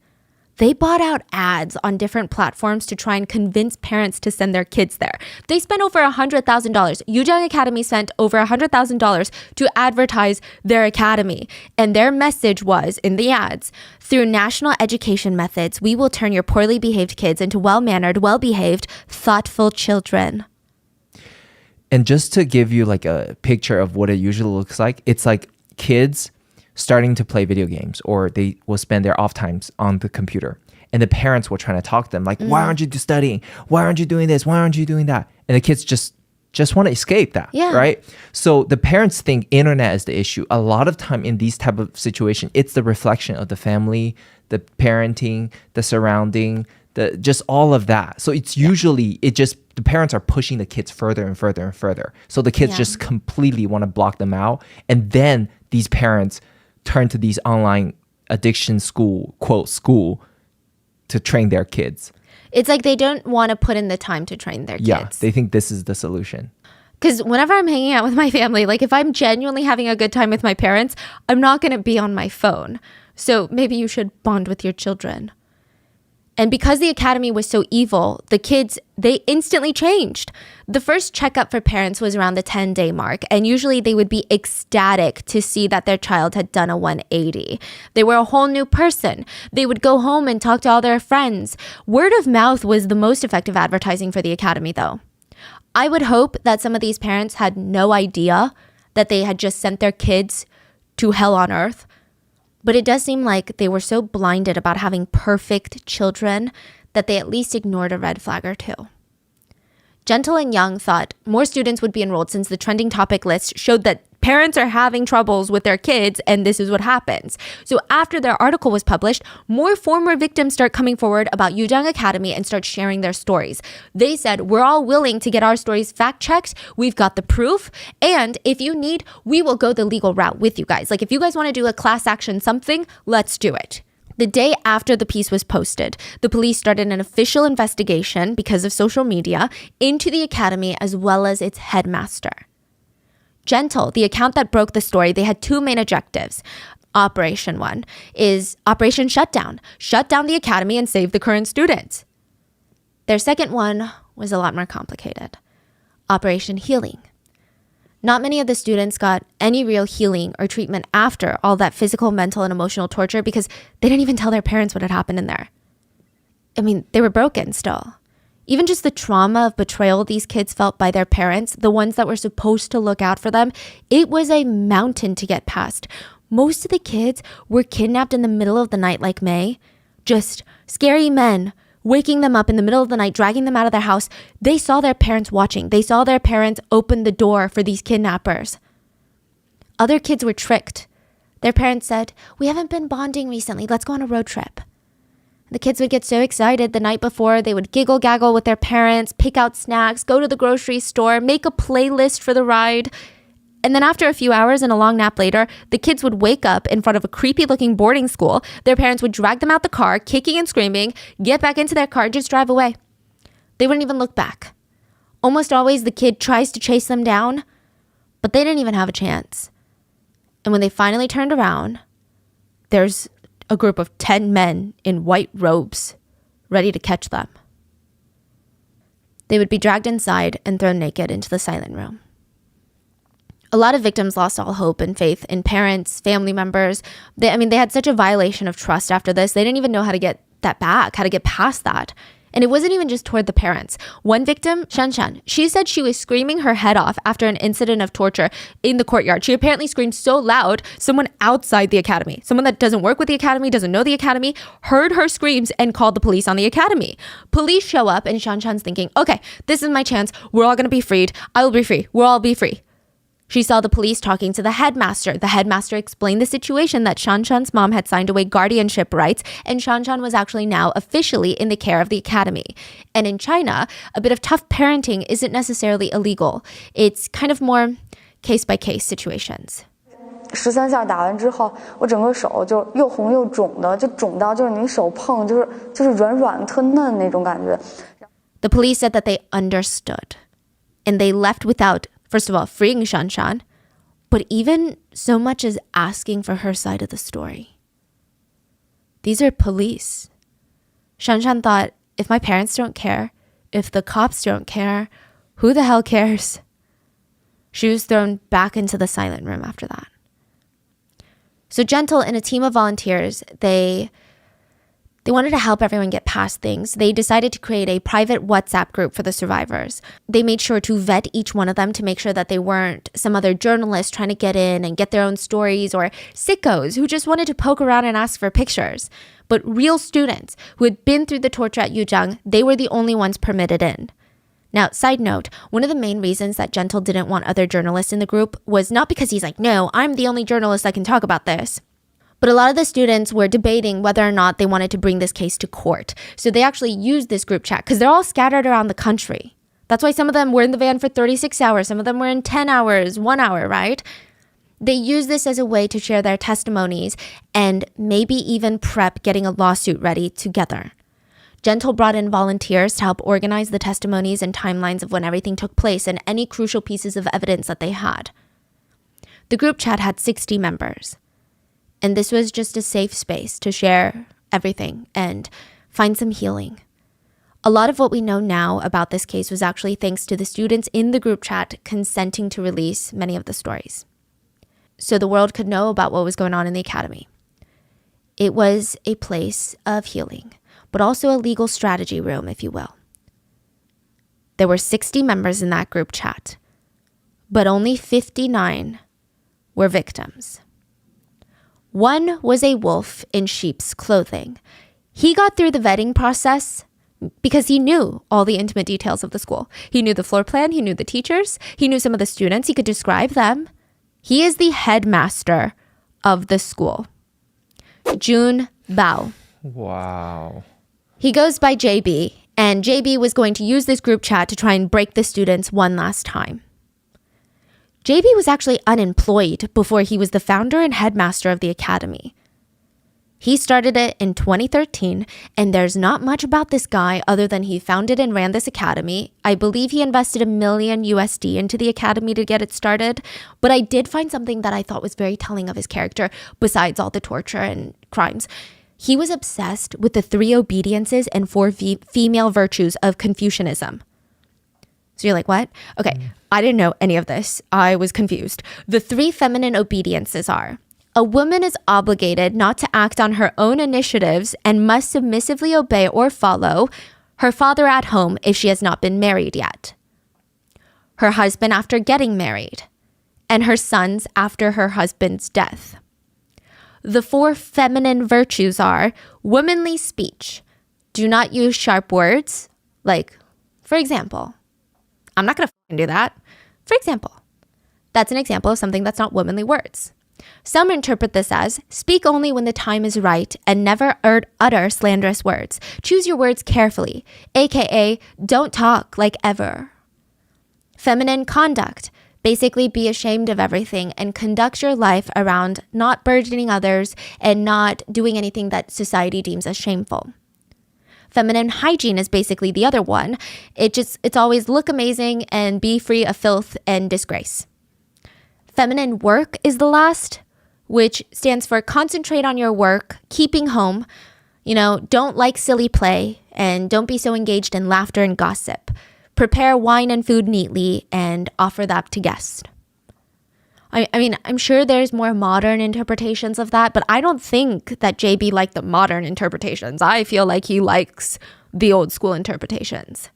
They bought out ads on different platforms to try and convince parents to send their kids there. They spent over $100,000. Yujang Academy spent over $100,000 to advertise their academy. And their message was, in the ads, through national education methods, we will turn your poorly behaved kids into well-mannered, well-behaved, thoughtful children. And just to give you like a picture of what it usually looks like, it's like kids starting to play video games, or they will spend their off times on the computer. And the parents were trying to talk to them like, why aren't you studying? Why aren't you doing this? Why aren't you doing that? And the kids just want to escape that, right? So the parents think internet is the issue. A lot of time in these type of situations, it's the reflection of the family, the parenting, the surrounding, just all of that. So it's usually, the parents are pushing the kids further and further and further. So the kids just completely want to block them out. And then these parents turn to these online addiction school, quote, school, to train their kids. It's like they don't want to put in the time to train their kids. Yeah, they think this is the solution. Because whenever I'm hanging out with my family, like if I'm genuinely having a good time with my parents, I'm not going to be on my phone. So maybe you should bond with your children. And because the academy was so evil, the kids, they instantly changed. The first checkup for parents was around the 10-day mark, and usually they would be ecstatic to see that their child had done a 180. They were a whole new person. They would go home and talk to all their friends. Word of mouth was the most effective advertising for the academy, though. I would hope that some of these parents had no idea that they had just sent their kids to hell on earth. But it does seem like they were so blinded about having perfect children that they at least ignored a red flag or two. Gentle and Young thought more students would be enrolled since the trending topic list showed that parents are having troubles with their kids and this is what happens. So after their article was published, more former victims start coming forward about Yujang Academy and start sharing their stories. They said, we're all willing to get our stories fact-checked. We've got the proof. And if you need, we will go the legal route with you guys. Like if you guys want to do a class action something, let's do it. The day after the piece was posted, the police started an official investigation because of social media into the academy as well as its headmaster. Gentle, the account that broke the story, they had two main objectives. Operation 1 is Operation Shutdown. Shut down the academy and save the current students. Their second one was a lot more complicated. Operation Healing. Not many of the students got any real healing or treatment after all that physical, mental, and emotional torture because they didn't even tell their parents what had happened in there. I mean, they were broken still. Even just the trauma of betrayal these kids felt by their parents, the ones that were supposed to look out for them, it was a mountain to get past. Most of the kids were kidnapped in the middle of the night like May. Just scary men waking them up in the middle of the night, dragging them out of their house. They saw their parents watching. They saw their parents open the door for these kidnappers. Other kids were tricked. Their parents said, we haven't been bonding recently. Let's go on a road trip. The kids would get so excited the night before. They would giggle gaggle with their parents, pick out snacks, go to the grocery store, make a playlist for the ride. And then after a few hours and a long nap later, the kids would wake up in front of a creepy looking boarding school. Their parents would drag them out the car, kicking and screaming, get back into their car, just drive away. They wouldn't even look back. Almost always the kid tries to chase them down, but they didn't even have a chance. And when they finally turned around, there's a group of 10 men in white robes ready to catch them. They would be dragged inside and thrown naked into the silent room. A lot of victims lost all hope and faith in parents, family members. They had such a violation of trust after this. They didn't even know how to get that back, how to get past that. And it wasn't even just toward the parents. One victim, Shanshan, she said she was screaming her head off after an incident of torture in the courtyard. She apparently screamed so loud, someone outside the academy, someone that doesn't work with the academy, doesn't know the academy, heard her screams and called the police on the academy. Police show up and Shanshan's thinking, okay, this is my chance. We're all going to be freed. I will be free. We'll all be free. She saw the police talking to the headmaster. The headmaster explained the situation that Shanshan's mom had signed away guardianship rights, and Shanshan was actually now officially in the care of the academy. And in China, a bit of tough parenting isn't necessarily illegal. It's kind of more case-by-case situations. 13下打完之后，我整个手就又红又肿的，就肿到就是你手碰就是软软特嫩那种感觉。The police said that they understood, and they left without, first of all, freeing Shanshan, but even so much as asking for her side of the story. These are police. Shanshan thought, if my parents don't care, if the cops don't care, who the hell cares? She was thrown back into the silent room after that. So Gentle and a team of volunteers, they wanted to help everyone get past things. They decided to create a private WhatsApp group for the survivors. They made sure to vet each one of them to make sure that they weren't some other journalists trying to get in and get their own stories, or sickos who just wanted to poke around and ask for pictures. But real students who had been through the torture at Yuzhang, they were the only ones permitted in. Now, side note, one of the main reasons that Gentle didn't want other journalists in the group was not because he's like, no, I'm the only journalist that can talk about this. But a lot of the students were debating whether or not they wanted to bring this case to court. So they actually used this group chat because they're all scattered around the country. That's why some of them were in the van for 36 hours. Some of them were in 10 hours, 1 hour, right? They used this as a way to share their testimonies and maybe even prep getting a lawsuit ready together. Gentle brought in volunteers to help organize the testimonies and timelines of when everything took place and any crucial pieces of evidence that they had. The group chat had 60 members. And this was just a safe space to share everything and find some healing. A lot of what we know now about this case was actually thanks to the students in the group chat consenting to release many of the stories, so the world could know about what was going on in the academy. It was a place of healing, but also a legal strategy room, if you will. There were 60 members in that group chat, but only 59 were victims. One was a wolf in sheep's clothing. He got through the vetting process because he knew all the intimate details of the school. He knew the floor plan, he knew the teachers, he knew some of the students, he could describe them. He is the headmaster of the school. Jun Bao. Wow. He goes by JB, and JB was going to use this group chat to try and break the students one last time. JB was actually unemployed before he was the founder and headmaster of the academy. He started it in 2013, and there's not much about this guy other than he founded and ran this academy. I believe he invested $1 million USD into the academy to get it started, but I did find something that I thought was very telling of his character, besides all the torture and crimes. He was obsessed with the 3 obediences and 4 female virtues of Confucianism. So you're like, what? Okay, I didn't know any of this. I was confused. The 3 feminine obediences are: a woman is obligated not to act on her own initiatives and must submissively obey or follow her father at home if she has not been married yet, her husband after getting married, and her sons after her husband's death. The 4 feminine virtues are womanly speech. Do not use sharp words, like, for example. I'm not going to do that. For example. That's an example of something that's not womanly words. Some interpret this as speak only when the time is right and never utter slanderous words. Choose your words carefully, aka don't talk like ever. Feminine conduct. Basically, be ashamed of everything and conduct your life around not burdening others and not doing anything that society deems as shameful. Feminine hygiene is basically the other one. It's always look amazing and be free of filth and disgrace. Feminine work is the last, which stands for concentrate on your work, keeping home, don't like silly play, and don't be so engaged in laughter and gossip. Prepare wine and food neatly and offer that to guests. I mean, I'm sure there's more modern interpretations of that, but I don't think that JB liked the modern interpretations. I feel like he likes the old school interpretations.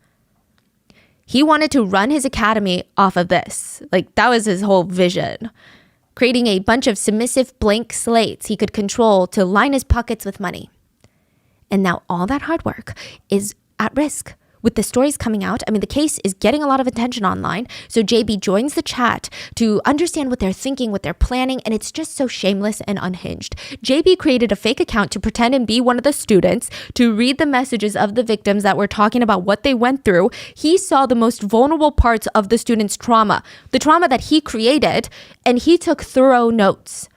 He wanted to run his academy off of this. Like, that was his whole vision. Creating a bunch of submissive blank slates he could control to line his pockets with money. And now all that hard work is at risk. With the stories coming out, the case is getting a lot of attention online. So JB joins the chat to understand what they're thinking, what they're planning, and it's just so shameless and unhinged. JB created a fake account to pretend and be one of the students to read the messages of the victims that were talking about what they went through. He saw the most vulnerable parts of the students' trauma, the trauma that he created, and he took thorough notes,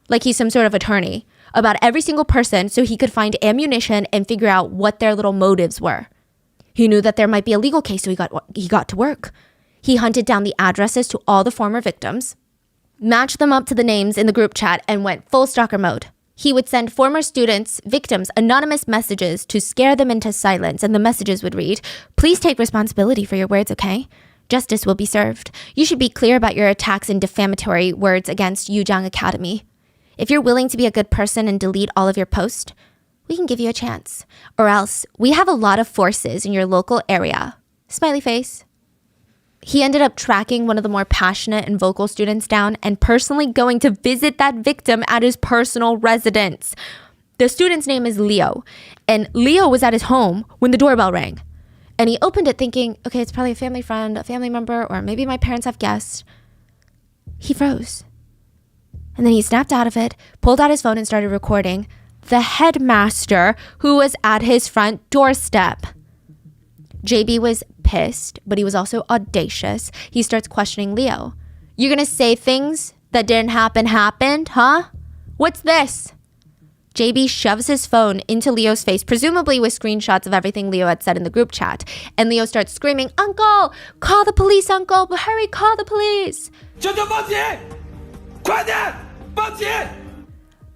like he's some sort of attorney, about every single person so he could find ammunition and figure out what their little motives were. He knew that there might be a legal case, so he got to work. He hunted down the addresses to all the former victims, matched them up to the names in the group chat, and went full stalker mode. He would send former victims, anonymous messages to scare them into silence, and the messages would read, "Please take responsibility for your words, okay? Justice will be served. You should be clear about your attacks and defamatory words against Yujang Academy. If you're willing to be a good person and delete all of your posts, we can give you a chance. Or else, we have a lot of forces in your local area." Smiley face. He ended up tracking one of the more passionate and vocal students down and personally going to visit that victim at his personal residence. The student's name is Leo, and Leo was at his home when the doorbell rang. And he opened it thinking, okay, it's probably a family friend, a family member, or maybe my parents have guests. He froze. And then he snapped out of it, pulled out his phone and started recording the headmaster who was at his front doorstep. JB was pissed, but he was also audacious. He starts questioning Leo. "You're gonna say things that didn't happened, huh? What's this?" JB shoves his phone into Leo's face, presumably with screenshots of everything Leo had said in the group chat. And Leo starts screaming, "Uncle, call the police, uncle, but hurry, call the police."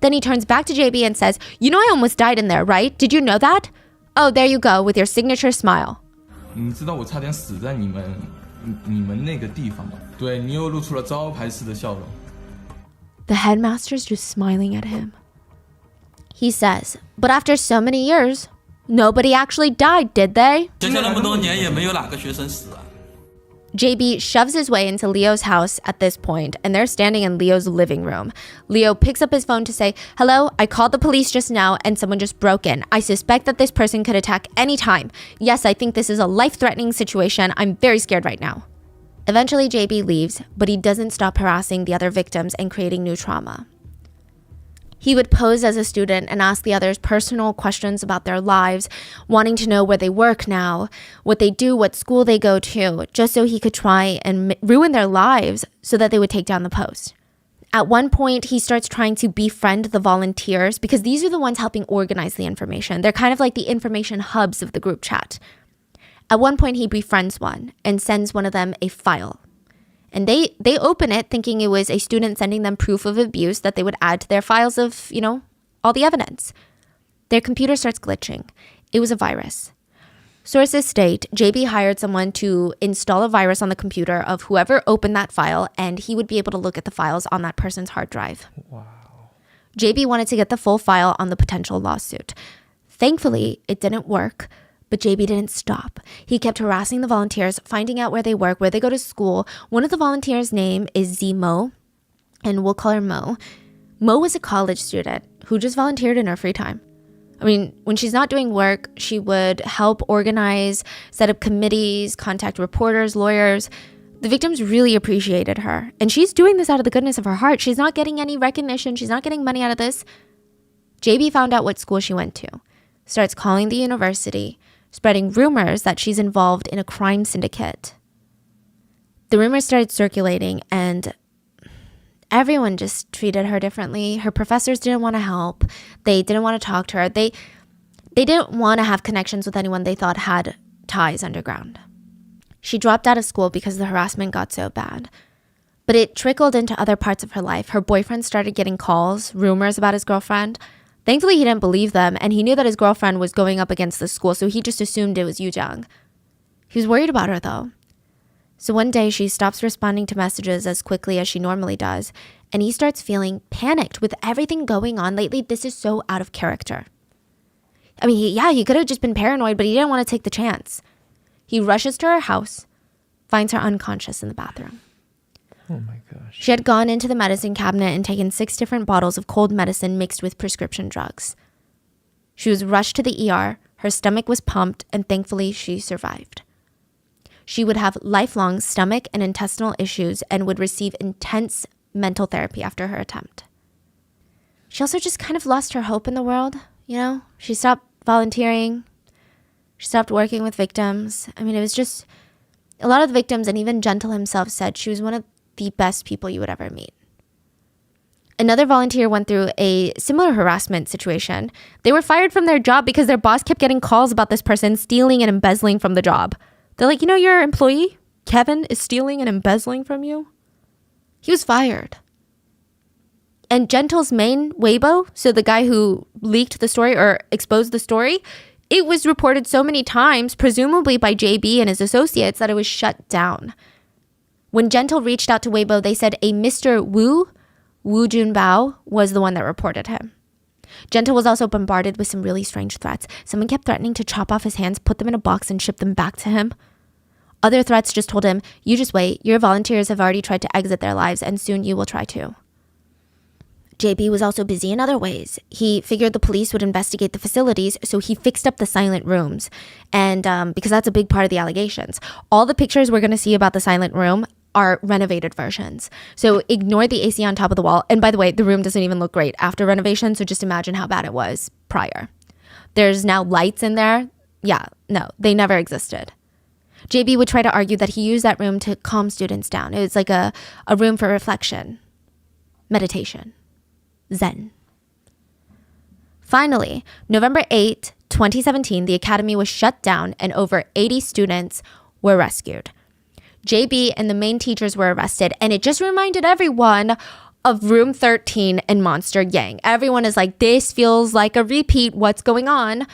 Then he turns back to JB and says, "You know I almost died in there, right? Did you know that? Oh, there you go, with your signature smile." 你知道我差点死在你们那个地方吗？对，你又露出了招牌式的笑容。 The headmaster's just smiling at him. He says, "But after so many years, nobody actually died, did they?" 学校那么多年也没有哪个学生死啊。 JB shoves his way into Leo's house at this point, and they're standing in Leo's living room. Leo picks up his phone to say, "Hello, I called the police just now and someone just broke in. I suspect that this person could attack any time. Yes, I think this is a life-threatening situation. I'm very scared right now." Eventually, JB leaves, but he doesn't stop harassing the other victims and creating new trauma. He would pose as a student and ask the others personal questions about their lives, wanting to know where they work now, what they do, what school they go to, just so he could try and ruin their lives so that they would take down the post. At one point, he starts trying to befriend the volunteers because these are the ones helping organize the information. They're kind of like the information hubs of the group chat. At one point, he befriends one and sends one of them a file. And they open it thinking it was a student sending them proof of abuse that they would add to their files of, all the evidence. Their computer starts glitching. It was a virus. Sources state JB hired someone to install a virus on the computer of whoever opened that file, and he would be able to look at the files on that person's hard drive. Wow. JB wanted to get the full file on the potential lawsuit. Thankfully, it didn't work. But JB didn't stop. He kept harassing the volunteers, finding out where they work, where they go to school. One of the volunteers' name is Mo, and we'll call her Mo. Mo was a college student who just volunteered in her free time. I mean, when she's not doing work, she would help organize, set up committees, contact reporters, lawyers. The victims really appreciated her. And she's doing this out of the goodness of her heart. She's not getting any recognition. She's not getting money out of this. JB found out what school she went to, starts calling the university, spreading rumors that she's involved in a crime syndicate. The rumors started circulating and everyone just treated her differently. Her professors didn't want to help. They didn't want to talk to her. They didn't want to have connections with anyone they thought had ties underground. She dropped out of school because the harassment got so bad. But it trickled into other parts of her life. Her boyfriend started getting calls, rumors about his girlfriend. Thankfully, he didn't believe them, and he knew that his girlfriend was going up against the school, so he just assumed it was Yu Jiang. He was worried about her, though. So one day, she stops responding to messages as quickly as she normally does, and he starts feeling panicked with everything going on lately. This is so out of character. I mean, he could have just been paranoid, but he didn't want to take the chance. He rushes to her house, finds her unconscious in the bathroom. Oh my gosh. She had gone into the medicine cabinet and taken 6 different bottles of cold medicine mixed with prescription drugs. She was rushed to the ER, her stomach was pumped, and thankfully she survived. She would have lifelong stomach and intestinal issues and would receive intense mental therapy after her attempt. She also just kind of lost her hope in the world, you know? She stopped volunteering. She stopped working with victims. I mean, it was just... A lot of the victims, and even Gentle himself, said she was one of the best people you would ever meet. Another volunteer went through a similar harassment situation. They were fired from their job because their boss kept getting calls about this person stealing and embezzling from the job. They're like, you know, your employee, Kevin, is stealing and embezzling from you? He was fired. And Gentle's main Weibo, so the guy who leaked the story or exposed the story, it was reported so many times, presumably by JB and his associates, that it was shut down. When Gentle reached out to Weibo, they said a Mr. Wu Junbao, was the one that reported him. Gentle was also bombarded with some really strange threats. Someone kept threatening to chop off his hands, put them in a box, and ship them back to him. Other threats just told him, you just wait, your volunteers have already tried to exit their lives, and soon you will try too. JB was also busy in other ways. He figured the police would investigate the facilities, so he fixed up the silent rooms. And because that's a big part of the allegations. All the pictures we're going to see about the silent room are renovated versions. So ignore the AC on top of the wall. And by the way, the room doesn't even look great after renovation, so just imagine how bad it was prior. There's now lights in there. Yeah, no, they never existed. JB would try to argue that he used that room to calm students down. It was like a room for reflection, meditation. Zen. Finally, November 8, 2017, the academy was shut down and over 80 students were rescued. JB and the main teachers were arrested, and it just reminded everyone of Room 13 and Monster Yang. Everyone is like, this feels like a repeat. What's going on?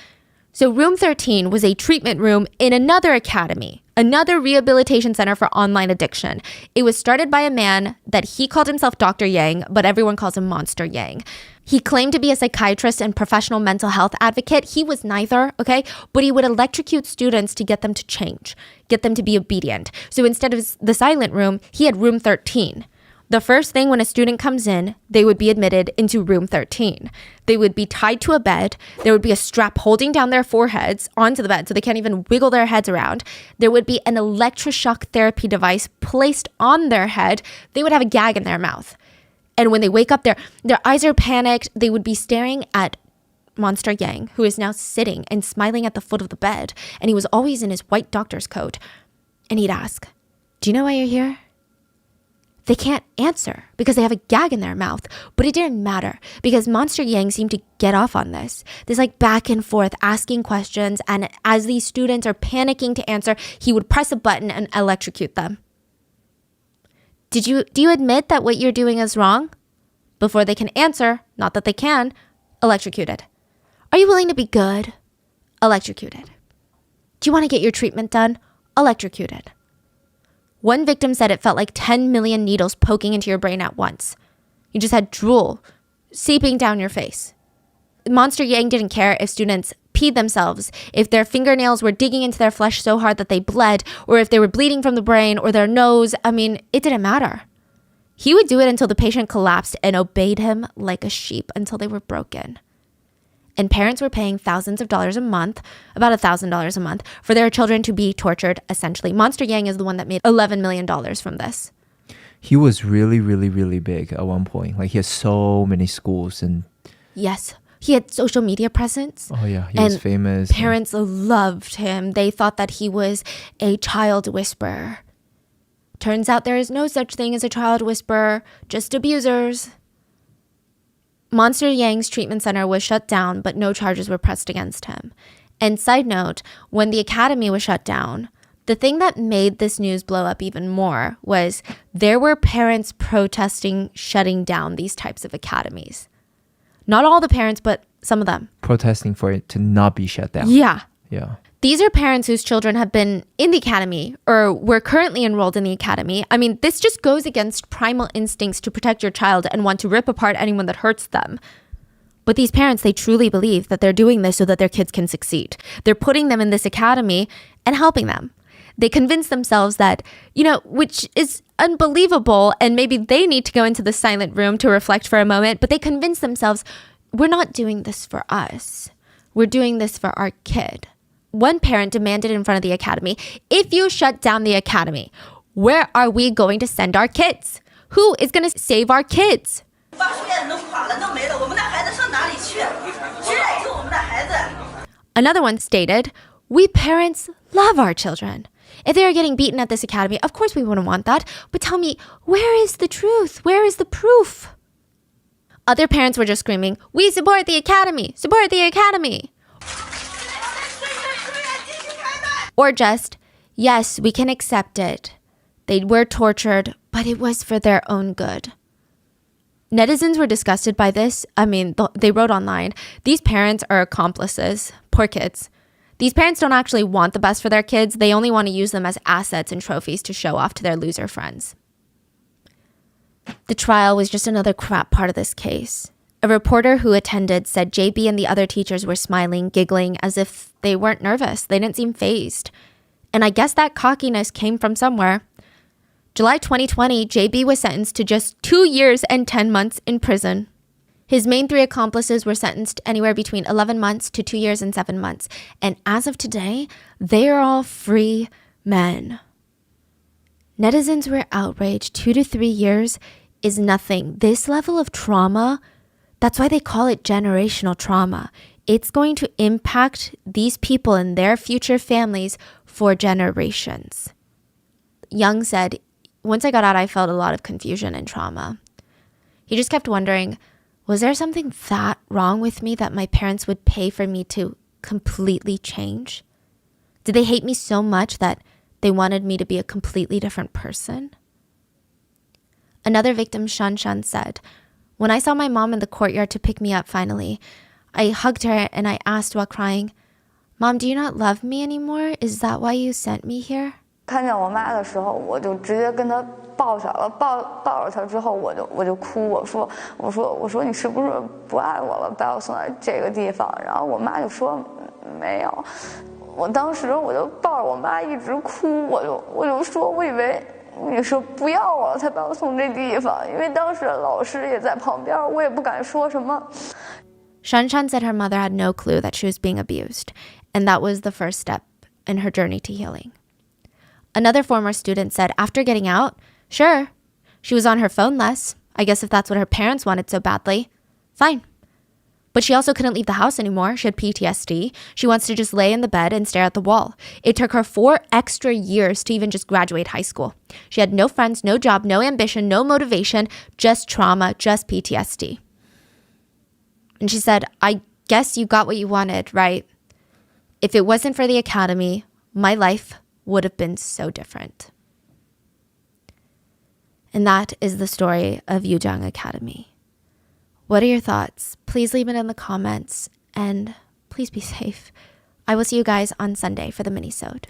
So Room 13 was a treatment room in another academy, another rehabilitation center for online addiction. It was started by a man that he called himself Dr. Yang, but everyone calls him Monster Yang. He claimed to be a psychiatrist and professional mental health advocate. He was neither, okay? But he would electrocute students to get them to change, get them to be obedient. So instead of the silent room, he had Room 13. The first thing when a student comes in, they would be admitted into Room 13. They would be tied to a bed. There would be a strap holding down their foreheads onto the bed so they can't even wiggle their heads around. There would be an electroshock therapy device placed on their head. They would have a gag in their mouth. And when they wake up, their eyes are panicked. They would be staring at Monster Yang, who is now sitting and smiling at the foot of the bed. And he was always in his white doctor's coat. And he'd ask, do you know why you're here? They can't answer because they have a gag in their mouth. But it didn't matter because Monster Yang seemed to get off on this. This like back and forth asking questions. And as these students are panicking to answer, he would press a button and electrocute them. Do you admit that what you're doing is wrong? Before they can answer, not that they can, electrocuted. Are you willing to be good? Electrocuted. Do you want to get your treatment done? Electrocuted. One victim said it felt like 10 million needles poking into your brain at once. You just had drool seeping down your face. Monster Yang didn't care if students peed themselves, if their fingernails were digging into their flesh so hard that they bled, or if they were bleeding from the brain or their nose. I mean, it didn't matter. He would do it until the patient collapsed and obeyed him like a sheep until they were broken. And parents were paying thousands of dollars a month, about $1,000 a month, for their children to be tortured, essentially. Monster Yang is the one that made $11 million from this. He was really, really, really big at one point. Like, he has so many schools and... Yes. He had social media presence. Oh, yeah. He was famous. Parents loved him. They thought that he was a child whisperer. Turns out there is no such thing as a child whisperer, just abusers. Monster Yang's treatment center was shut down, but no charges were pressed against him. And side note, when the academy was shut down, the thing that made this news blow up even more was there were parents protesting shutting down these types of academies. Not all the parents, but some of them. Protesting for it to not be shut down. Yeah. Yeah. These are parents whose children have been in the academy or were currently enrolled in the academy. I mean, this just goes against primal instincts to protect your child and want to rip apart anyone that hurts them. But these parents, they truly believe that they're doing this so that their kids can succeed. They're putting them in this academy and helping them. They convince themselves that, which is unbelievable, and maybe they need to go into the silent room to reflect for a moment, but they convince themselves, we're not doing this for us. We're doing this for our kid. One parent demanded in front of the academy, if you shut down the academy, where are we going to send our kids? Who is going to save our kids? Another one stated, we parents love our children. If they are getting beaten at this academy, of course we wouldn't want that. But tell me, where is the truth? Where is the proof? Other parents were just screaming, we support the academy, support the academy. Or just, yes, we can accept it. They were tortured, but it was for their own good. Netizens were disgusted by this. I mean, they wrote online, these parents are accomplices. Poor kids. These parents don't actually want the best for their kids. They only want to use them as assets and trophies to show off to their loser friends. The trial was just another crap part of this case. A reporter who attended said JB and the other teachers were smiling, giggling, as if they weren't nervous. They didn't seem fazed. And I guess that cockiness came from somewhere. July 2020, JB was sentenced to just 2 years and 10 months in prison. His main 3 accomplices were sentenced anywhere between 11 months to 2 years and 7 months. And as of today, they are all free men. Netizens were outraged. 2 to 3 years is nothing. This level of trauma, that's why they call it generational trauma. It's going to impact these people and their future families for generations. Young said, once I got out, I felt a lot of confusion and trauma. He just kept wondering, was there something that wrong with me that my parents would pay for me to completely change? Did they hate me so much that they wanted me to be a completely different person? Another victim, Shan Shan, said, when I saw my mom in the courtyard to pick me up finally, I hugged her and I asked while crying, Mom, do you not love me anymore? Is that why you sent me here? 看见我妈的时候，我就直接跟她抱上了，抱着她之后，我就哭，我说你是不是不爱我了，把我送来这个地方？然后我妈就说没有，我当时我就抱着我妈一直哭，我就说我以为你是不要我了才把我送这地方，因为当时老师也在旁边，我也不敢说什么。Shanshan said her mother had no clue that she was being abused, and that was the first step in her journey to healing. Another former student said after getting out, sure, she was on her phone less. I guess if that's what her parents wanted so badly, fine. But she also couldn't leave the house anymore. She had PTSD. She wants to just lay in the bed and stare at the wall. It took her 4 extra years to even just graduate high school. She had no friends, no job, no ambition, no motivation, just trauma, just PTSD. And she said, I guess you got what you wanted, right? If it wasn't for the academy, my life would have been so different. And that is the story of Yujang Academy. What are your thoughts? Please leave it in the comments and please be safe. I will see you guys on Sunday for the mini-sode.